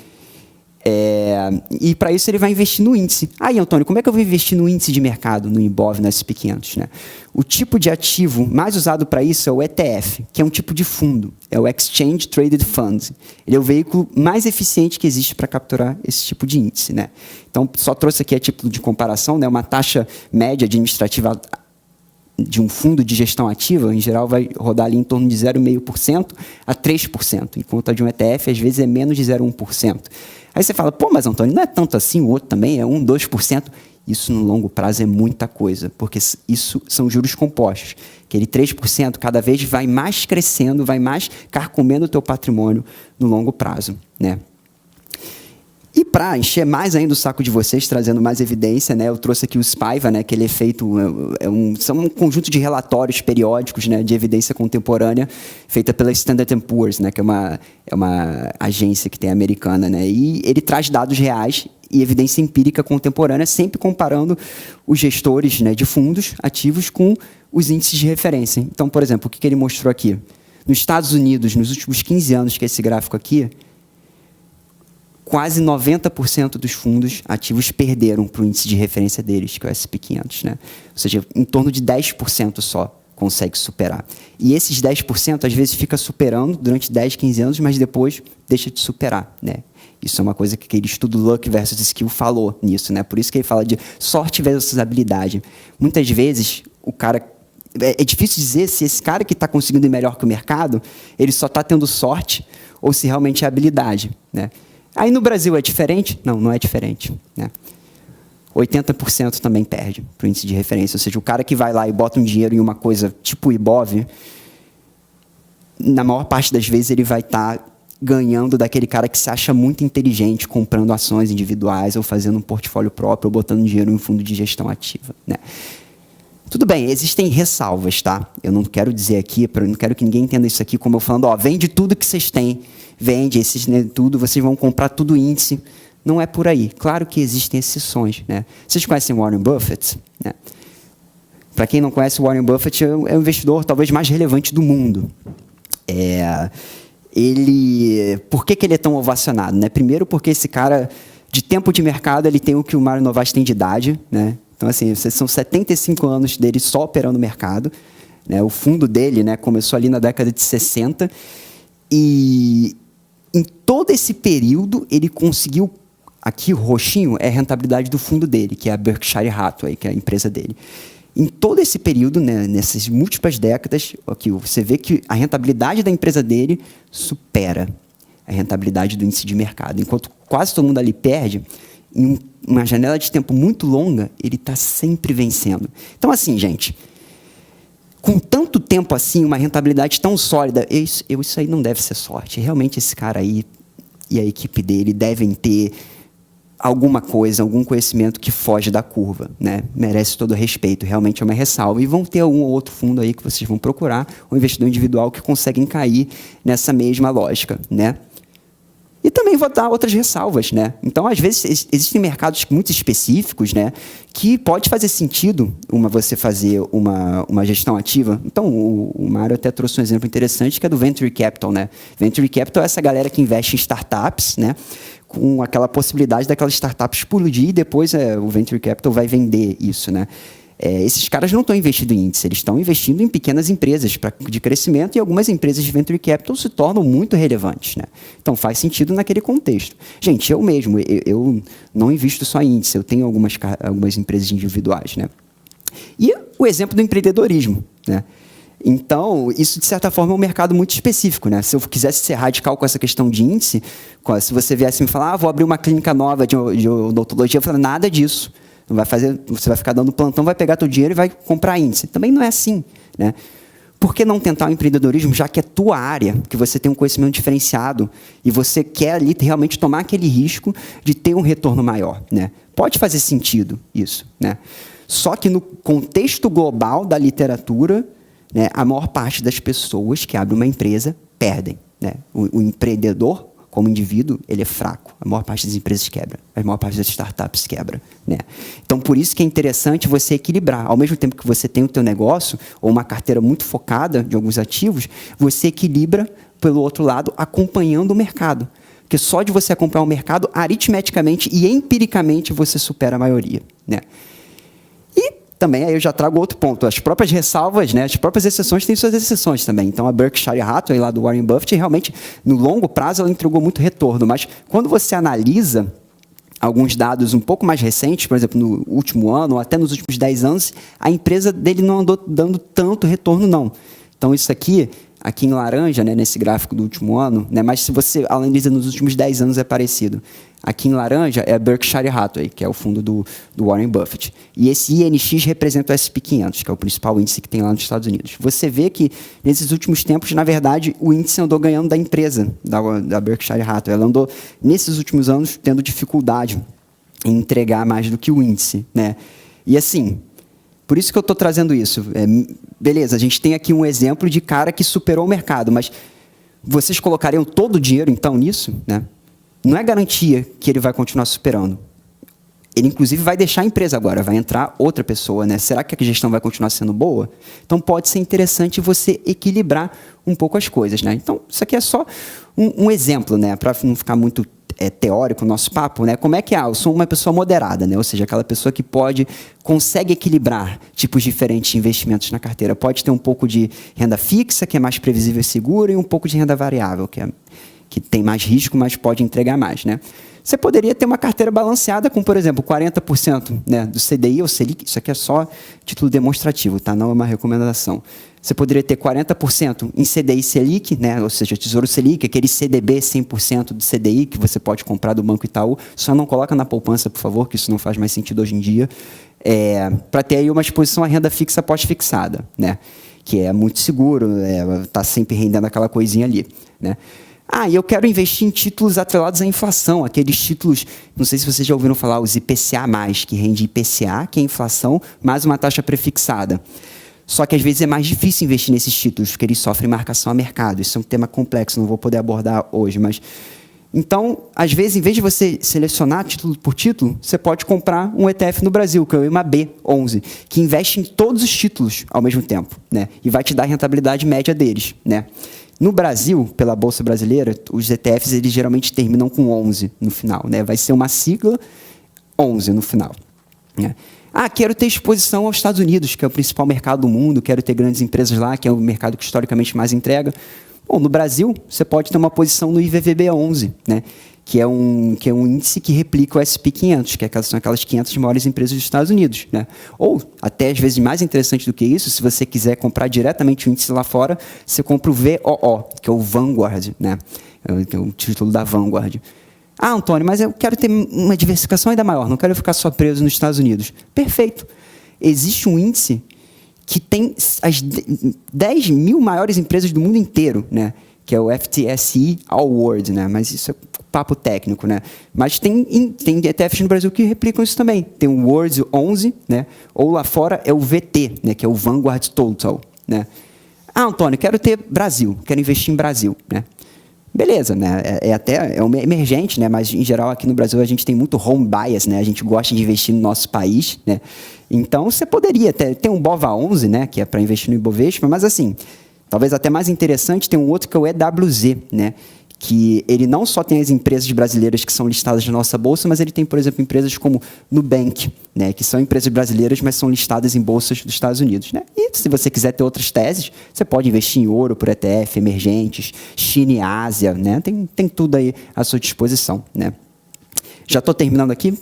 E para isso ele vai investir no índice. Aí, Antônio, como é que eu vou investir no índice de mercado, no Ibov, no S&P 500? Né? O tipo de ativo mais usado para isso é o ETF, que é um tipo de fundo. É o Exchange Traded Fund. Ele é o veículo mais eficiente que existe para capturar esse tipo de índice. Né? Então, só trouxe aqui a título de comparação, né? Uma taxa média administrativa de um fundo de gestão ativa, em geral, vai rodar ali em torno de 0,5% a 3%, enquanto a de um ETF, às vezes, é menos de 0,1%. Aí você fala, pô, mas Antônio, não é tanto assim, o outro também é 1%, 2%. Isso, no longo prazo, é muita coisa, porque isso são juros compostos. Aquele 3% cada vez vai mais crescendo, vai mais carcomendo o teu patrimônio no longo prazo, né? E para encher mais ainda o saco de vocês, trazendo mais evidência, né, eu trouxe aqui o SPIVA, né, que ele é feito, são um conjunto de relatórios periódicos, né, de evidência contemporânea, feita pela Standard & Poor's, né, que é uma agência que tem americana, né, e ele traz dados reais e evidência empírica contemporânea, sempre comparando os gestores, né, de fundos ativos com os índices de referência. Então, por exemplo, o que ele mostrou aqui? Nos Estados Unidos, nos últimos 15 anos, que é esse gráfico aqui, quase 90% dos fundos ativos perderam para o índice de referência deles, que é o S&P 500. Né? Ou seja, em torno de 10% só consegue superar. E esses 10% às vezes fica superando durante 10, 15 anos, mas depois deixa de superar. Né? Isso é uma coisa que aquele estudo Luck versus Skill falou nisso. Né? Por isso que ele fala de sorte versus habilidade. Muitas vezes, o cara... É difícil dizer se esse cara que está conseguindo ir melhor que o mercado, ele só está tendo sorte ou se realmente é habilidade. Né? Aí no Brasil é diferente? Não, não é diferente. Né? 80% também perde para o índice de referência. Ou seja, o cara que vai lá e bota um dinheiro em uma coisa tipo o Ibov, na maior parte das vezes ele vai estar ganhando daquele cara que se acha muito inteligente comprando ações individuais ou fazendo um portfólio próprio ou botando dinheiro em um fundo de gestão ativa. Né? Tudo bem, existem ressalvas, tá? Eu não quero dizer aqui, eu não quero que ninguém entenda isso aqui como eu falando, ó, vende tudo que vocês têm, vende esses, né, tudo, vocês vão comprar tudo índice. Não é por aí. Claro que existem exceções, né? Vocês conhecem Warren Buffett? Né? Para quem não conhece, Warren Buffett é o investidor talvez mais relevante do mundo. Por que ele é tão ovacionado? Né? Primeiro porque esse cara, de tempo de mercado, ele tem o que o Mário Novaes tem de idade, né? Então, assim, são 75 anos dele só operando no mercado. Né? O fundo dele, né, começou ali na década de 60. E em todo esse período, ele conseguiu... Aqui, o roxinho é a rentabilidade do fundo dele, que é a Berkshire Hathaway, que é a empresa dele. Em todo esse período, né, nessas múltiplas décadas, aqui, você vê que a rentabilidade da empresa dele supera a rentabilidade do índice de mercado. Enquanto quase todo mundo ali perde... Em uma janela de tempo muito longa, ele está sempre vencendo. Então, assim, gente, com tanto tempo assim, uma rentabilidade tão sólida, isso aí não deve ser sorte. Realmente, esse cara aí e a equipe dele devem ter alguma coisa, algum conhecimento que foge da curva. Né? Merece todo o respeito, realmente é uma ressalva. E vão ter um ou outro fundo aí que vocês vão procurar, um investidor individual que conseguem cair nessa mesma lógica, né? E também vou dar outras ressalvas, né? Então, às vezes, existem mercados muito específicos, né, que pode fazer sentido você fazer uma gestão ativa. Então, o Mário até trouxe um exemplo interessante, que é do Venture Capital, né? Venture Capital é essa galera que investe em startups, né, com aquela possibilidade daquela startup explodir e depois o Venture Capital vai vender isso, né? esses caras não estão investindo em índice, eles estão investindo em pequenas empresas de crescimento, e algumas empresas de venture capital se tornam muito relevantes, né? Então faz sentido naquele contexto. Gente, eu mesmo, eu não invisto só em índice, eu tenho algumas empresas individuais, né? E o exemplo do empreendedorismo, né? Então, isso, de certa forma, é um mercado muito específico, né? Se eu quisesse ser radical com essa questão de índice, se você viesse me falar, vou abrir uma clínica nova de odontologia, eu falo, nada disso. Não vai fazer, você vai ficar dando plantão, vai pegar teu dinheiro e vai comprar índice. Também não é assim, né? Por que não tentar o empreendedorismo, já que é tua área, que você tem um conhecimento diferenciado e você quer ali realmente tomar aquele risco de ter um retorno maior, né? Pode fazer sentido isso, né? Só que no contexto global da literatura, né, a maior parte das pessoas que abrem uma empresa perdem, né? O empreendedor, como indivíduo, ele é fraco. A maior parte das empresas quebra. A maior parte das startups quebra, né? Então, por isso que é interessante você equilibrar. Ao mesmo tempo que você tem o teu negócio, ou uma carteira muito focada de alguns ativos, você equilibra, pelo outro lado, acompanhando o mercado. Porque só de você acompanhar o mercado, aritmeticamente e empiricamente, você supera a maioria, né? Também aí eu já trago outro ponto. As próprias ressalvas, né, as próprias exceções têm suas exceções também. Então, a Berkshire Hathaway, lá do Warren Buffett, realmente, no longo prazo, ela entregou muito retorno. Mas, quando você analisa alguns dados um pouco mais recentes, por exemplo, no último ano, ou até nos últimos 10 anos, a empresa dele não andou dando tanto retorno, não. Então, isso aqui em laranja, né, nesse gráfico do último ano, né, mas se você analisa nos últimos 10 anos, é parecido. Aqui em laranja é a Berkshire Hathaway, que é o fundo do Warren Buffett. E esse INX representa o S&P 500, que é o principal índice que tem lá nos Estados Unidos. Você vê que, nesses últimos tempos, na verdade, o índice andou ganhando da empresa, da Berkshire Hathaway. Ela andou, nesses últimos anos, tendo dificuldade em entregar mais do que o índice, né? E assim, por isso que eu estou trazendo isso. Beleza, a gente tem aqui um exemplo de cara que superou o mercado, mas vocês colocariam todo o dinheiro, então, nisso, né? Não é garantia que ele vai continuar superando. Ele, inclusive, vai deixar a empresa agora, vai entrar outra pessoa, né? Será que a gestão vai continuar sendo boa? Então, pode ser interessante você equilibrar um pouco as coisas, né? Então, isso aqui é só um exemplo, né? Para não ficar muito teórico o nosso papo, né? Como é que eu sou uma pessoa moderada, né? Ou seja, aquela pessoa que consegue equilibrar tipos diferentes de investimentos na carteira. Pode ter um pouco de renda fixa, que é mais previsível e segura, e um pouco de renda variável, que tem mais risco, mas pode entregar mais, né? Você poderia ter uma carteira balanceada com, por exemplo, 40%, né, do CDI ou Selic. Isso aqui é só título demonstrativo, tá? Não é uma recomendação. Você poderia ter 40% em CDI Selic, né, ou seja, Tesouro Selic, aquele CDB 100% do CDI que você pode comprar do Banco Itaú. Só não coloca na poupança, por favor, que isso não faz mais sentido hoje em dia. Para ter aí uma exposição à renda fixa pós-fixada, né, que é muito seguro, está sempre rendendo aquela coisinha ali, né? E eu quero investir em títulos atrelados à inflação, aqueles títulos, não sei se vocês já ouviram falar, os IPCA+, que rende IPCA, que é inflação, mais uma taxa prefixada. Só que às vezes é mais difícil investir nesses títulos, porque eles sofrem marcação a mercado. Isso é um tema complexo, não vou poder abordar hoje, mas... Então, às vezes, em vez de você selecionar título por título, você pode comprar um ETF no Brasil, que é o IMAB11, que investe em todos os títulos ao mesmo tempo, né? E vai te dar a rentabilidade média deles, né? No Brasil, pela Bolsa Brasileira, os ETFs eles geralmente terminam com 11 no final, né? Vai ser uma sigla 11 no final, né? Quero ter exposição aos Estados Unidos, que é o principal mercado do mundo, quero ter grandes empresas lá, que é o mercado que historicamente mais entrega. Bom, no Brasil, você pode ter uma posição no IVVB11, né? Que é um índice que replica o S&P 500, que são aquelas 500 maiores empresas dos Estados Unidos, né? Ou, até às vezes mais interessante do que isso, se você quiser comprar diretamente o índice lá fora, você compra o VOO, que é o Vanguard, né? Que é o título da Vanguard. Antônio, mas eu quero ter uma diversificação ainda maior, não quero ficar só preso nos Estados Unidos. Perfeito. Existe um índice que tem as 10 mil maiores empresas do mundo inteiro, né? Que é o FTSE All World, né? Mas isso é papo técnico, né? Mas tem ETFs no Brasil que replicam isso também. Tem o World 11, né? Ou lá fora é o VT, né? Que é o Vanguard Total, né? Antônio, quero ter Brasil, quero investir em Brasil, né? Beleza, né? É uma emergente, né? Mas em geral aqui no Brasil a gente tem muito home bias, né? A gente gosta de investir no nosso país, né? Então você poderia ter um BOVA11, né? Que é para investir no Ibovespa, mas assim, talvez até mais interessante, tem um outro que é o EWZ, né? que ele não só tem as empresas brasileiras que são listadas na nossa bolsa, mas ele tem, por exemplo, empresas como Nubank, né, que são empresas brasileiras, mas são listadas em bolsas dos Estados Unidos, né? E se você quiser ter outras teses, você pode investir em ouro por ETF, emergentes, China e Ásia, né? Tem tudo aí à sua disposição, né? Já estou terminando aqui.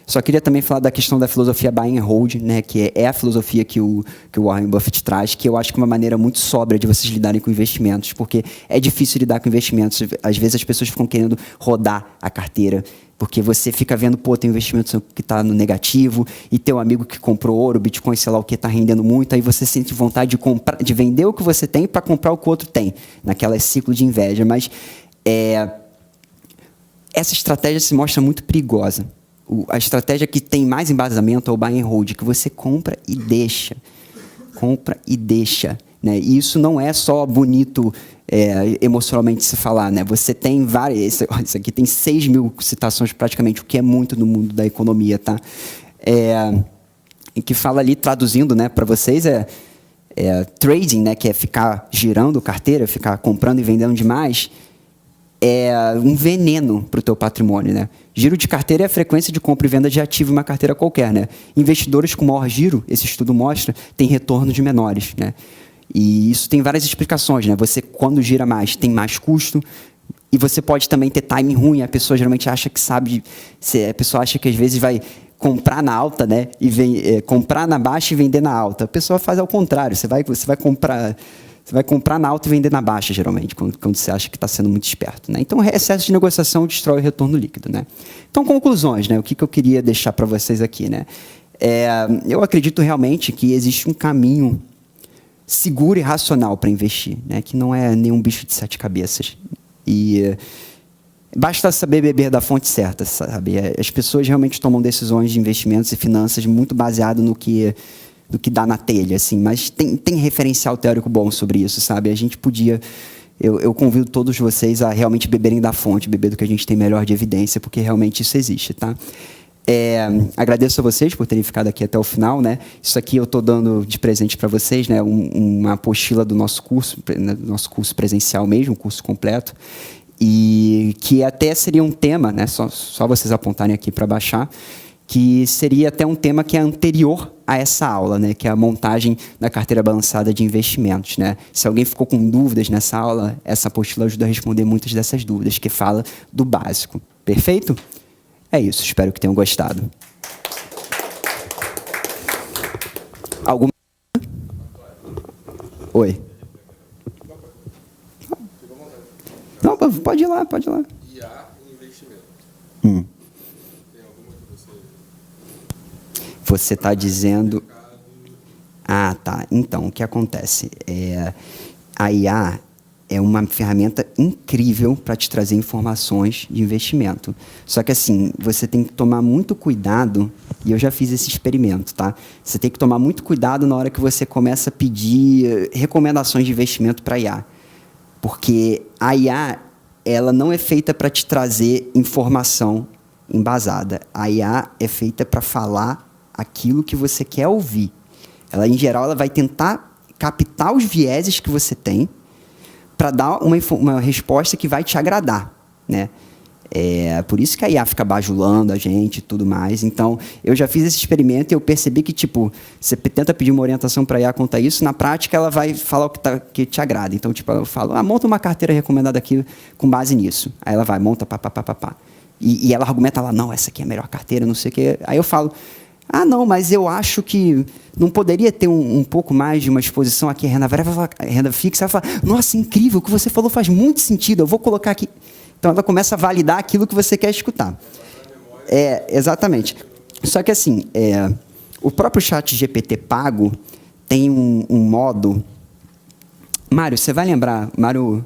Só queria também falar da questão da filosofia buy and hold, né, que é a filosofia que o Warren Buffett traz, que eu acho que é uma maneira muito sóbria de vocês lidarem com investimentos, porque é difícil lidar com investimentos. Às vezes as pessoas ficam querendo rodar a carteira, porque você fica vendo, pô, tem investimento que está no negativo, e teu amigo que comprou ouro, Bitcoin, sei lá o que, está rendendo muito, aí você sente vontade de comprar, de vender o que você tem para comprar o que o outro tem, naquela ciclo de inveja. Mas essa estratégia se mostra muito perigosa. A estratégia que tem mais embasamento é o buy and hold, que você compra e deixa. Compra e deixa. Né? E isso não é só bonito emocionalmente se falar. Né? Você tem várias... Isso aqui tem 6 mil citações praticamente, o que é muito no mundo da economia. Tá? E que fala ali, traduzindo, né, para vocês, trading, né, que é ficar girando carteira, ficar comprando e vendendo demais, é um veneno para o teu patrimônio, né? Giro de carteira é a frequência de compra e venda de ativo em uma carteira qualquer, né? Investidores com maior giro, esse estudo mostra, têm retornos menores, né? E isso tem várias explicações, né? Você, quando gira mais, tem mais custo, e você pode também ter timing ruim. A pessoa geralmente acha que sabe... A pessoa acha que às vezes vai comprar na alta, né? E comprar na baixa e vender na alta. A pessoa faz ao contrário. Você vai comprar na alta e vender na baixa, geralmente, quando você acha que está sendo muito esperto. Né? Então, excesso de negociação destrói o retorno líquido. Né? Então, conclusões. Né? O que eu queria deixar para vocês aqui? Né? Eu acredito realmente que existe um caminho seguro e racional para investir, né? Que não é nenhum bicho de 7 cabeças. E basta saber beber da fonte certa, sabe? As pessoas realmente tomam decisões de investimentos e finanças muito baseado no que dá na telha, assim, mas tem referencial teórico bom sobre isso, sabe? A gente podia... Eu convido todos vocês a realmente beberem da fonte, beber do que a gente tem melhor de evidência, porque realmente isso existe, tá? Agradeço a vocês por terem ficado aqui até o final, né? Isso aqui eu estou dando de presente para vocês, né? Uma apostila do nosso curso presencial mesmo, curso completo, e que até seria um tema, né? Só vocês apontarem aqui para baixar, que seria até um tema que é anterior a essa aula, né, que é a montagem da carteira balançada de investimentos. Né? Se alguém ficou com dúvidas nessa aula, essa apostila ajuda a responder muitas dessas dúvidas, que fala do básico. Perfeito? É isso, espero que tenham gostado. Alguma... Oi. Não, pode ir lá, pode ir lá. IA em investimento. Você está dizendo... Ah, tá. Então, o que acontece? A IA é uma ferramenta incrível para te trazer informações de investimento. Só que, assim, você tem que tomar muito cuidado, e eu já fiz esse experimento, tá? Você tem que tomar muito cuidado na hora que você começa a pedir recomendações de investimento para a IA. Porque a IA, ela não é feita para te trazer informação embasada. A IA é feita para falar aquilo que você quer ouvir. Ela, em geral, ela vai tentar captar os vieses que você tem para dar uma resposta que vai te agradar, né? Por isso que a IA fica bajulando a gente e tudo mais. Então, eu já fiz esse experimento e eu percebi que, tipo, você tenta pedir uma orientação para a IA quanto a isso, na prática ela vai falar o que te agrada. Então, tipo, eu falo, monta uma carteira recomendada aqui com base nisso. Aí ela vai, monta, pá. E ela argumenta lá, não, essa aqui é a melhor carteira, não sei o quê. Aí eu falo, não, mas eu acho que não poderia ter um pouco mais de uma exposição aqui, renda fixa. Ela fala, nossa, incrível, o que você falou faz muito sentido, eu vou colocar aqui. Então, ela começa a validar aquilo que você quer escutar. Exatamente. Só que, assim, o próprio ChatGPT pago tem um modo... Mário, você vai lembrar... Mário,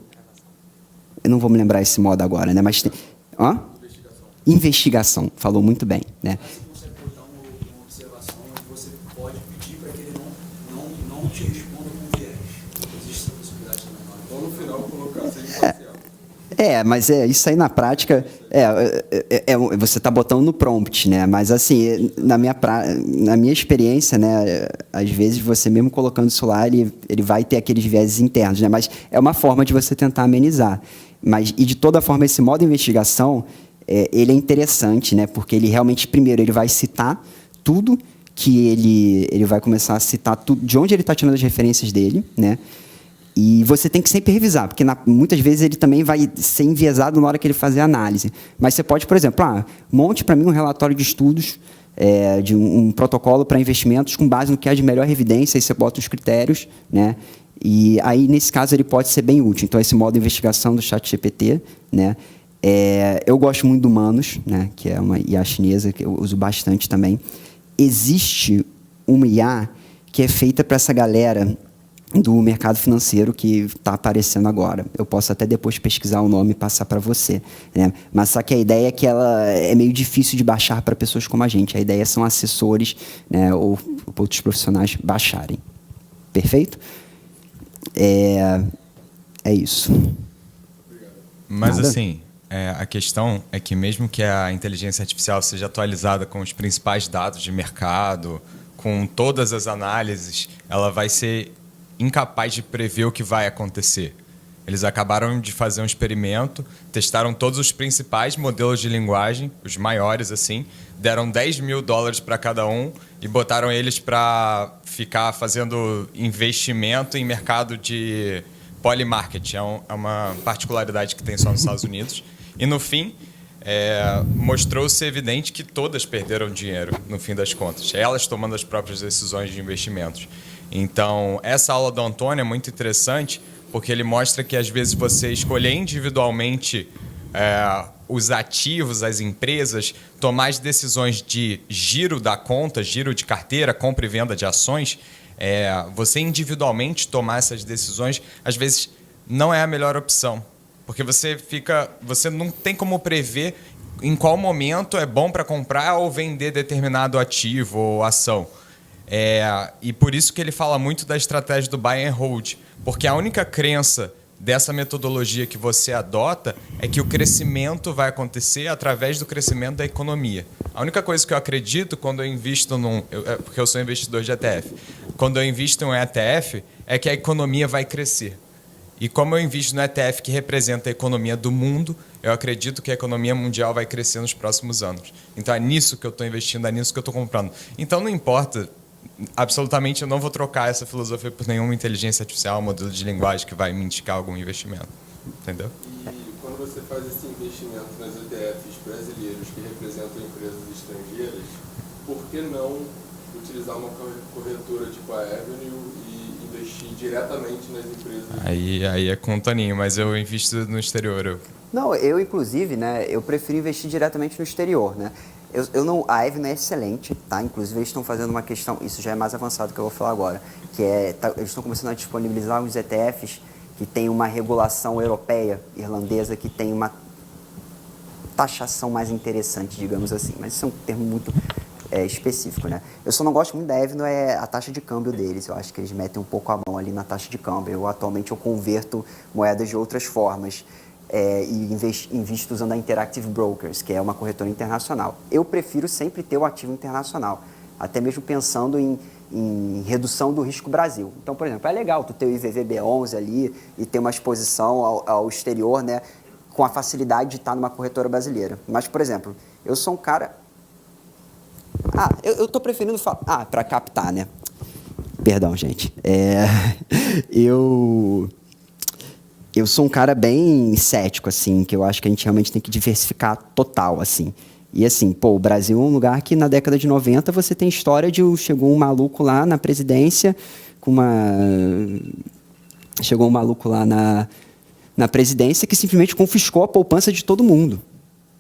eu não vou me lembrar esse modo agora, né? Mas tem... Investigação. Falou muito bem, né? Te responda com viés. Existe essa possibilidade também. Então, no final, colocar assim imparcial. Mas isso aí na prática, você está botando no prompt, né? Mas assim, na minha experiência, né, às vezes você mesmo colocando isso lá, ele vai ter aqueles viéses internos, né? Mas é uma forma de você tentar amenizar. Mas, e de toda forma, esse modo de investigação, ele é interessante, né? Porque ele realmente, primeiro, ele vai citar tudo que ele vai começar a citar tudo, de onde ele está tirando as referências dele, né? E você tem que sempre revisar, porque muitas vezes ele também vai ser enviesado na hora que ele fazer a análise. Mas você pode, por exemplo, monte para mim um relatório de estudos, de um protocolo para investimentos com base no que há de melhor evidência, aí você bota os critérios, né? E aí, nesse caso, ele pode ser bem útil. Então, esse modo de investigação do ChatGPT, né? Eu gosto muito do Manus, né? Que é uma IA chinesa, que eu uso bastante também. Existe uma IA que é feita para essa galera do mercado financeiro que está aparecendo agora. Eu posso até depois pesquisar o nome e passar para você, né? Mas só que a ideia é que ela é meio difícil de baixar para pessoas como a gente. A ideia são assessores, né, ou outros profissionais baixarem. Perfeito? É isso. Mas Nada? assim, a questão é que mesmo que a inteligência artificial seja atualizada com os principais dados de mercado, com todas as análises, ela vai ser incapaz de prever o que vai acontecer. Eles acabaram de fazer um experimento, testaram todos os principais modelos de linguagem, os maiores assim, deram $10 mil para cada um e botaram eles para ficar fazendo investimento em mercado de polymarket. É uma particularidade que tem só nos Estados Unidos. E, no fim, mostrou-se evidente que todas perderam dinheiro, no fim das contas. Elas tomando as próprias decisões de investimentos. Então, essa aula do Antônio é muito interessante, porque ele mostra que, às vezes, você escolher individualmente os ativos, as empresas, tomar as decisões de giro da conta, giro de carteira, compra e venda de ações, você individualmente tomar essas decisões, às vezes, não é a melhor opção. Porque você não tem como prever em qual momento é bom para comprar ou vender determinado ativo ou ação. E por isso que ele fala muito da estratégia do buy and hold, porque a única crença dessa metodologia que você adota é que o crescimento vai acontecer através do crescimento da economia. A única coisa que eu acredito quando eu invisto porque eu sou investidor de ETF, quando eu invisto em um ETF, é que a economia vai crescer. E como eu invisto no ETF que representa a economia do mundo, eu acredito que a economia mundial vai crescer nos próximos anos. Então é nisso que eu estou investindo, é nisso que eu estou comprando. Então não importa, absolutamente eu não vou trocar essa filosofia por nenhuma inteligência artificial, modelo de linguagem que vai me indicar algum investimento. Entendeu? E quando você faz esse investimento nas ETFs brasileiros que representam empresas estrangeiras, por que não utilizar uma corretora tipo a Avenue e investir diretamente nas empresas? Aí é com o Toninho, mas eu invisto no exterior. Não, eu inclusive, né, eu prefiro investir diretamente no exterior, né? A Avenue é excelente, tá? Inclusive eles estão fazendo uma questão, isso já é mais avançado que eu vou falar agora, que eles estão começando a disponibilizar uns ETFs que tem uma regulação europeia, irlandesa, que tem uma taxação mais interessante, digamos assim. Mas isso é um termo muito específico, né? Eu só não gosto muito da Avenue, a taxa de câmbio deles. Eu acho que eles metem um pouco a mão ali na taxa de câmbio. Atualmente eu converto moedas de outras formas. E invisto usando a Interactive Brokers, que é uma corretora internacional. Eu prefiro sempre ter o ativo internacional, até mesmo pensando em redução do risco Brasil. Então, por exemplo, é legal tu ter o IVVB11 ali e ter uma exposição ao exterior, né, com a facilidade de estar numa corretora brasileira. Mas, por exemplo, eu sou um cara... eu estou preferindo falar... para captar, né? Perdão, gente. Eu sou um cara bem cético, assim, que eu acho que a gente realmente tem que diversificar total, assim. E, assim, o Brasil é um lugar que, na década de 90, você tem história de... Chegou um maluco lá na presidência, Chegou um maluco lá na presidência que simplesmente confiscou a poupança de todo mundo.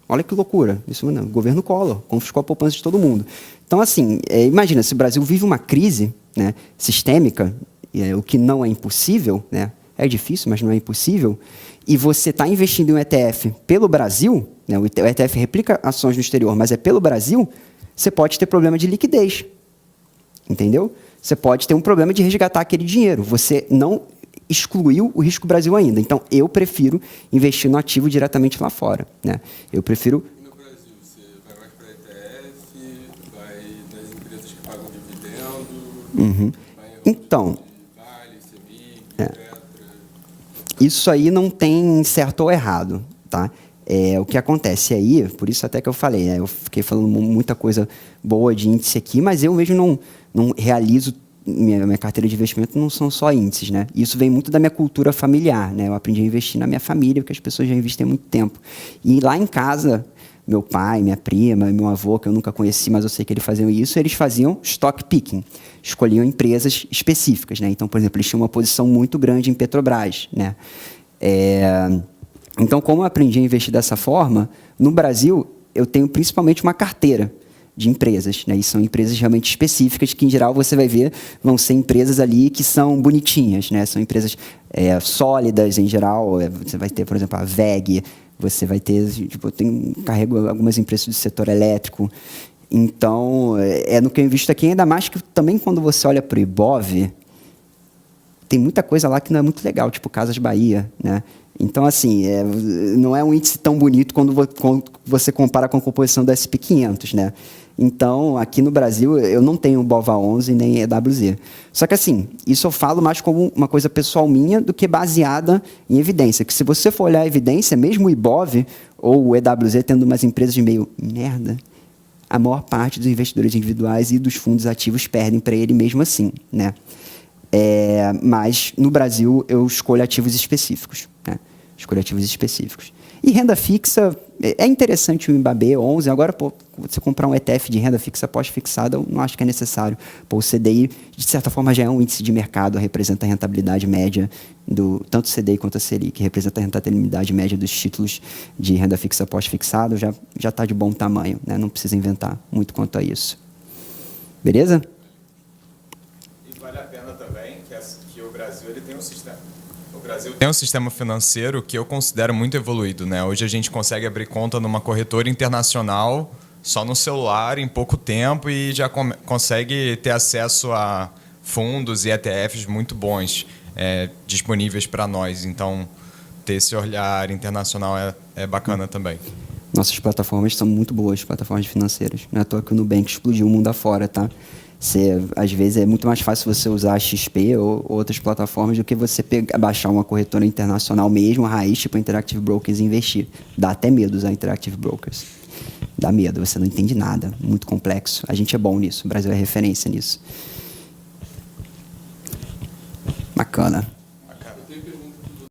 Olha que loucura. Isso, mano, o governo Collor confiscou a poupança de todo mundo. Então, assim, imagina, se o Brasil vive uma crise, né, sistêmica, o que não é impossível, né? É difícil, mas não é impossível, e você está investindo em um ETF pelo Brasil, né, o ETF replica ações no exterior, mas é pelo Brasil, você pode ter problema de liquidez. Entendeu? Você pode ter um problema de resgatar aquele dinheiro. Você não excluiu o risco Brasil ainda. Então, eu prefiro investir no ativo diretamente lá fora, né? Eu prefiro... E no Brasil, você vai mais para ETF, vai nas empresas que pagam dividendo, Então... Vale, CEMIG, Isso aí não tem certo ou errado, tá? O que acontece aí, por isso até que eu falei, né? Eu fiquei falando muita coisa boa de índice aqui, mas eu mesmo não realizo, minha carteira de investimento não são só índices, né? Isso vem muito da minha cultura familiar, né? Eu aprendi a investir na minha família, porque as pessoas já investem há muito tempo. E lá em casa, meu pai, minha prima, meu avô, que eu nunca conheci, mas eu sei que eles faziam isso, eles faziam stock picking, escolhiam empresas específicas, né? Então, por exemplo, eles tinham uma posição muito grande em Petrobras, né? Então, como eu aprendi a investir dessa forma, no Brasil, eu tenho principalmente uma carteira de empresas, né? E são empresas realmente específicas que, em geral, você vai ver, vão ser empresas ali que são bonitinhas, né? São empresas sólidas, em geral. Você vai ter, por exemplo, a WEG, você vai ter... Tipo, eu carrego algumas empresas do setor elétrico. Então, no que eu invisto aqui, ainda mais que também quando você olha para o Ibov, tem muita coisa lá que não é muito legal, tipo Casas Bahia, né? Então, assim, não é um índice tão bonito quando você compara com a composição do SP 500, né? Então, aqui no Brasil, eu não tenho BOVA11 nem EWZ. Só que, assim, isso eu falo mais como uma coisa pessoal minha do que baseada em evidência. Que se você for olhar a evidência, mesmo o IBOV ou o EWZ tendo umas empresas de meio merda, a maior parte dos investidores individuais e dos fundos ativos perdem para ele mesmo assim, né? Mas, no Brasil, eu escolho ativos específicos, né? Escolho ativos específicos. E renda fixa, é interessante o IMBAB 11. Agora, pô, você comprar um ETF de renda fixa pós-fixada, eu não acho que é necessário. Pô, o CDI, de certa forma, já é um índice de mercado, representa a rentabilidade média tanto o CDI quanto a Selic, representa a rentabilidade média dos títulos de renda fixa pós-fixado, já está de bom tamanho, né? Não precisa inventar muito quanto a isso. Beleza? Vale a pena também que o Brasil ele tem um sistema. O Brasil tem um sistema financeiro que eu considero muito evoluído, né? Hoje a gente consegue abrir conta numa corretora internacional só no celular em pouco tempo e já consegue ter acesso a fundos e ETFs muito bons disponíveis para nós. Então, ter esse olhar internacional é bacana também. Nossas plataformas são muito boas, plataformas financeiras. Não é à toa que o Nubank explodiu o mundo afora, tá? Às vezes é muito mais fácil você usar a XP ou outras plataformas do que você baixar uma corretora internacional mesmo, a raiz, tipo a Interactive Brokers, e investir. Dá até medo usar Interactive Brokers. Dá medo, você não entende nada. Muito complexo. A gente é bom nisso. O Brasil é referência nisso. Bacana.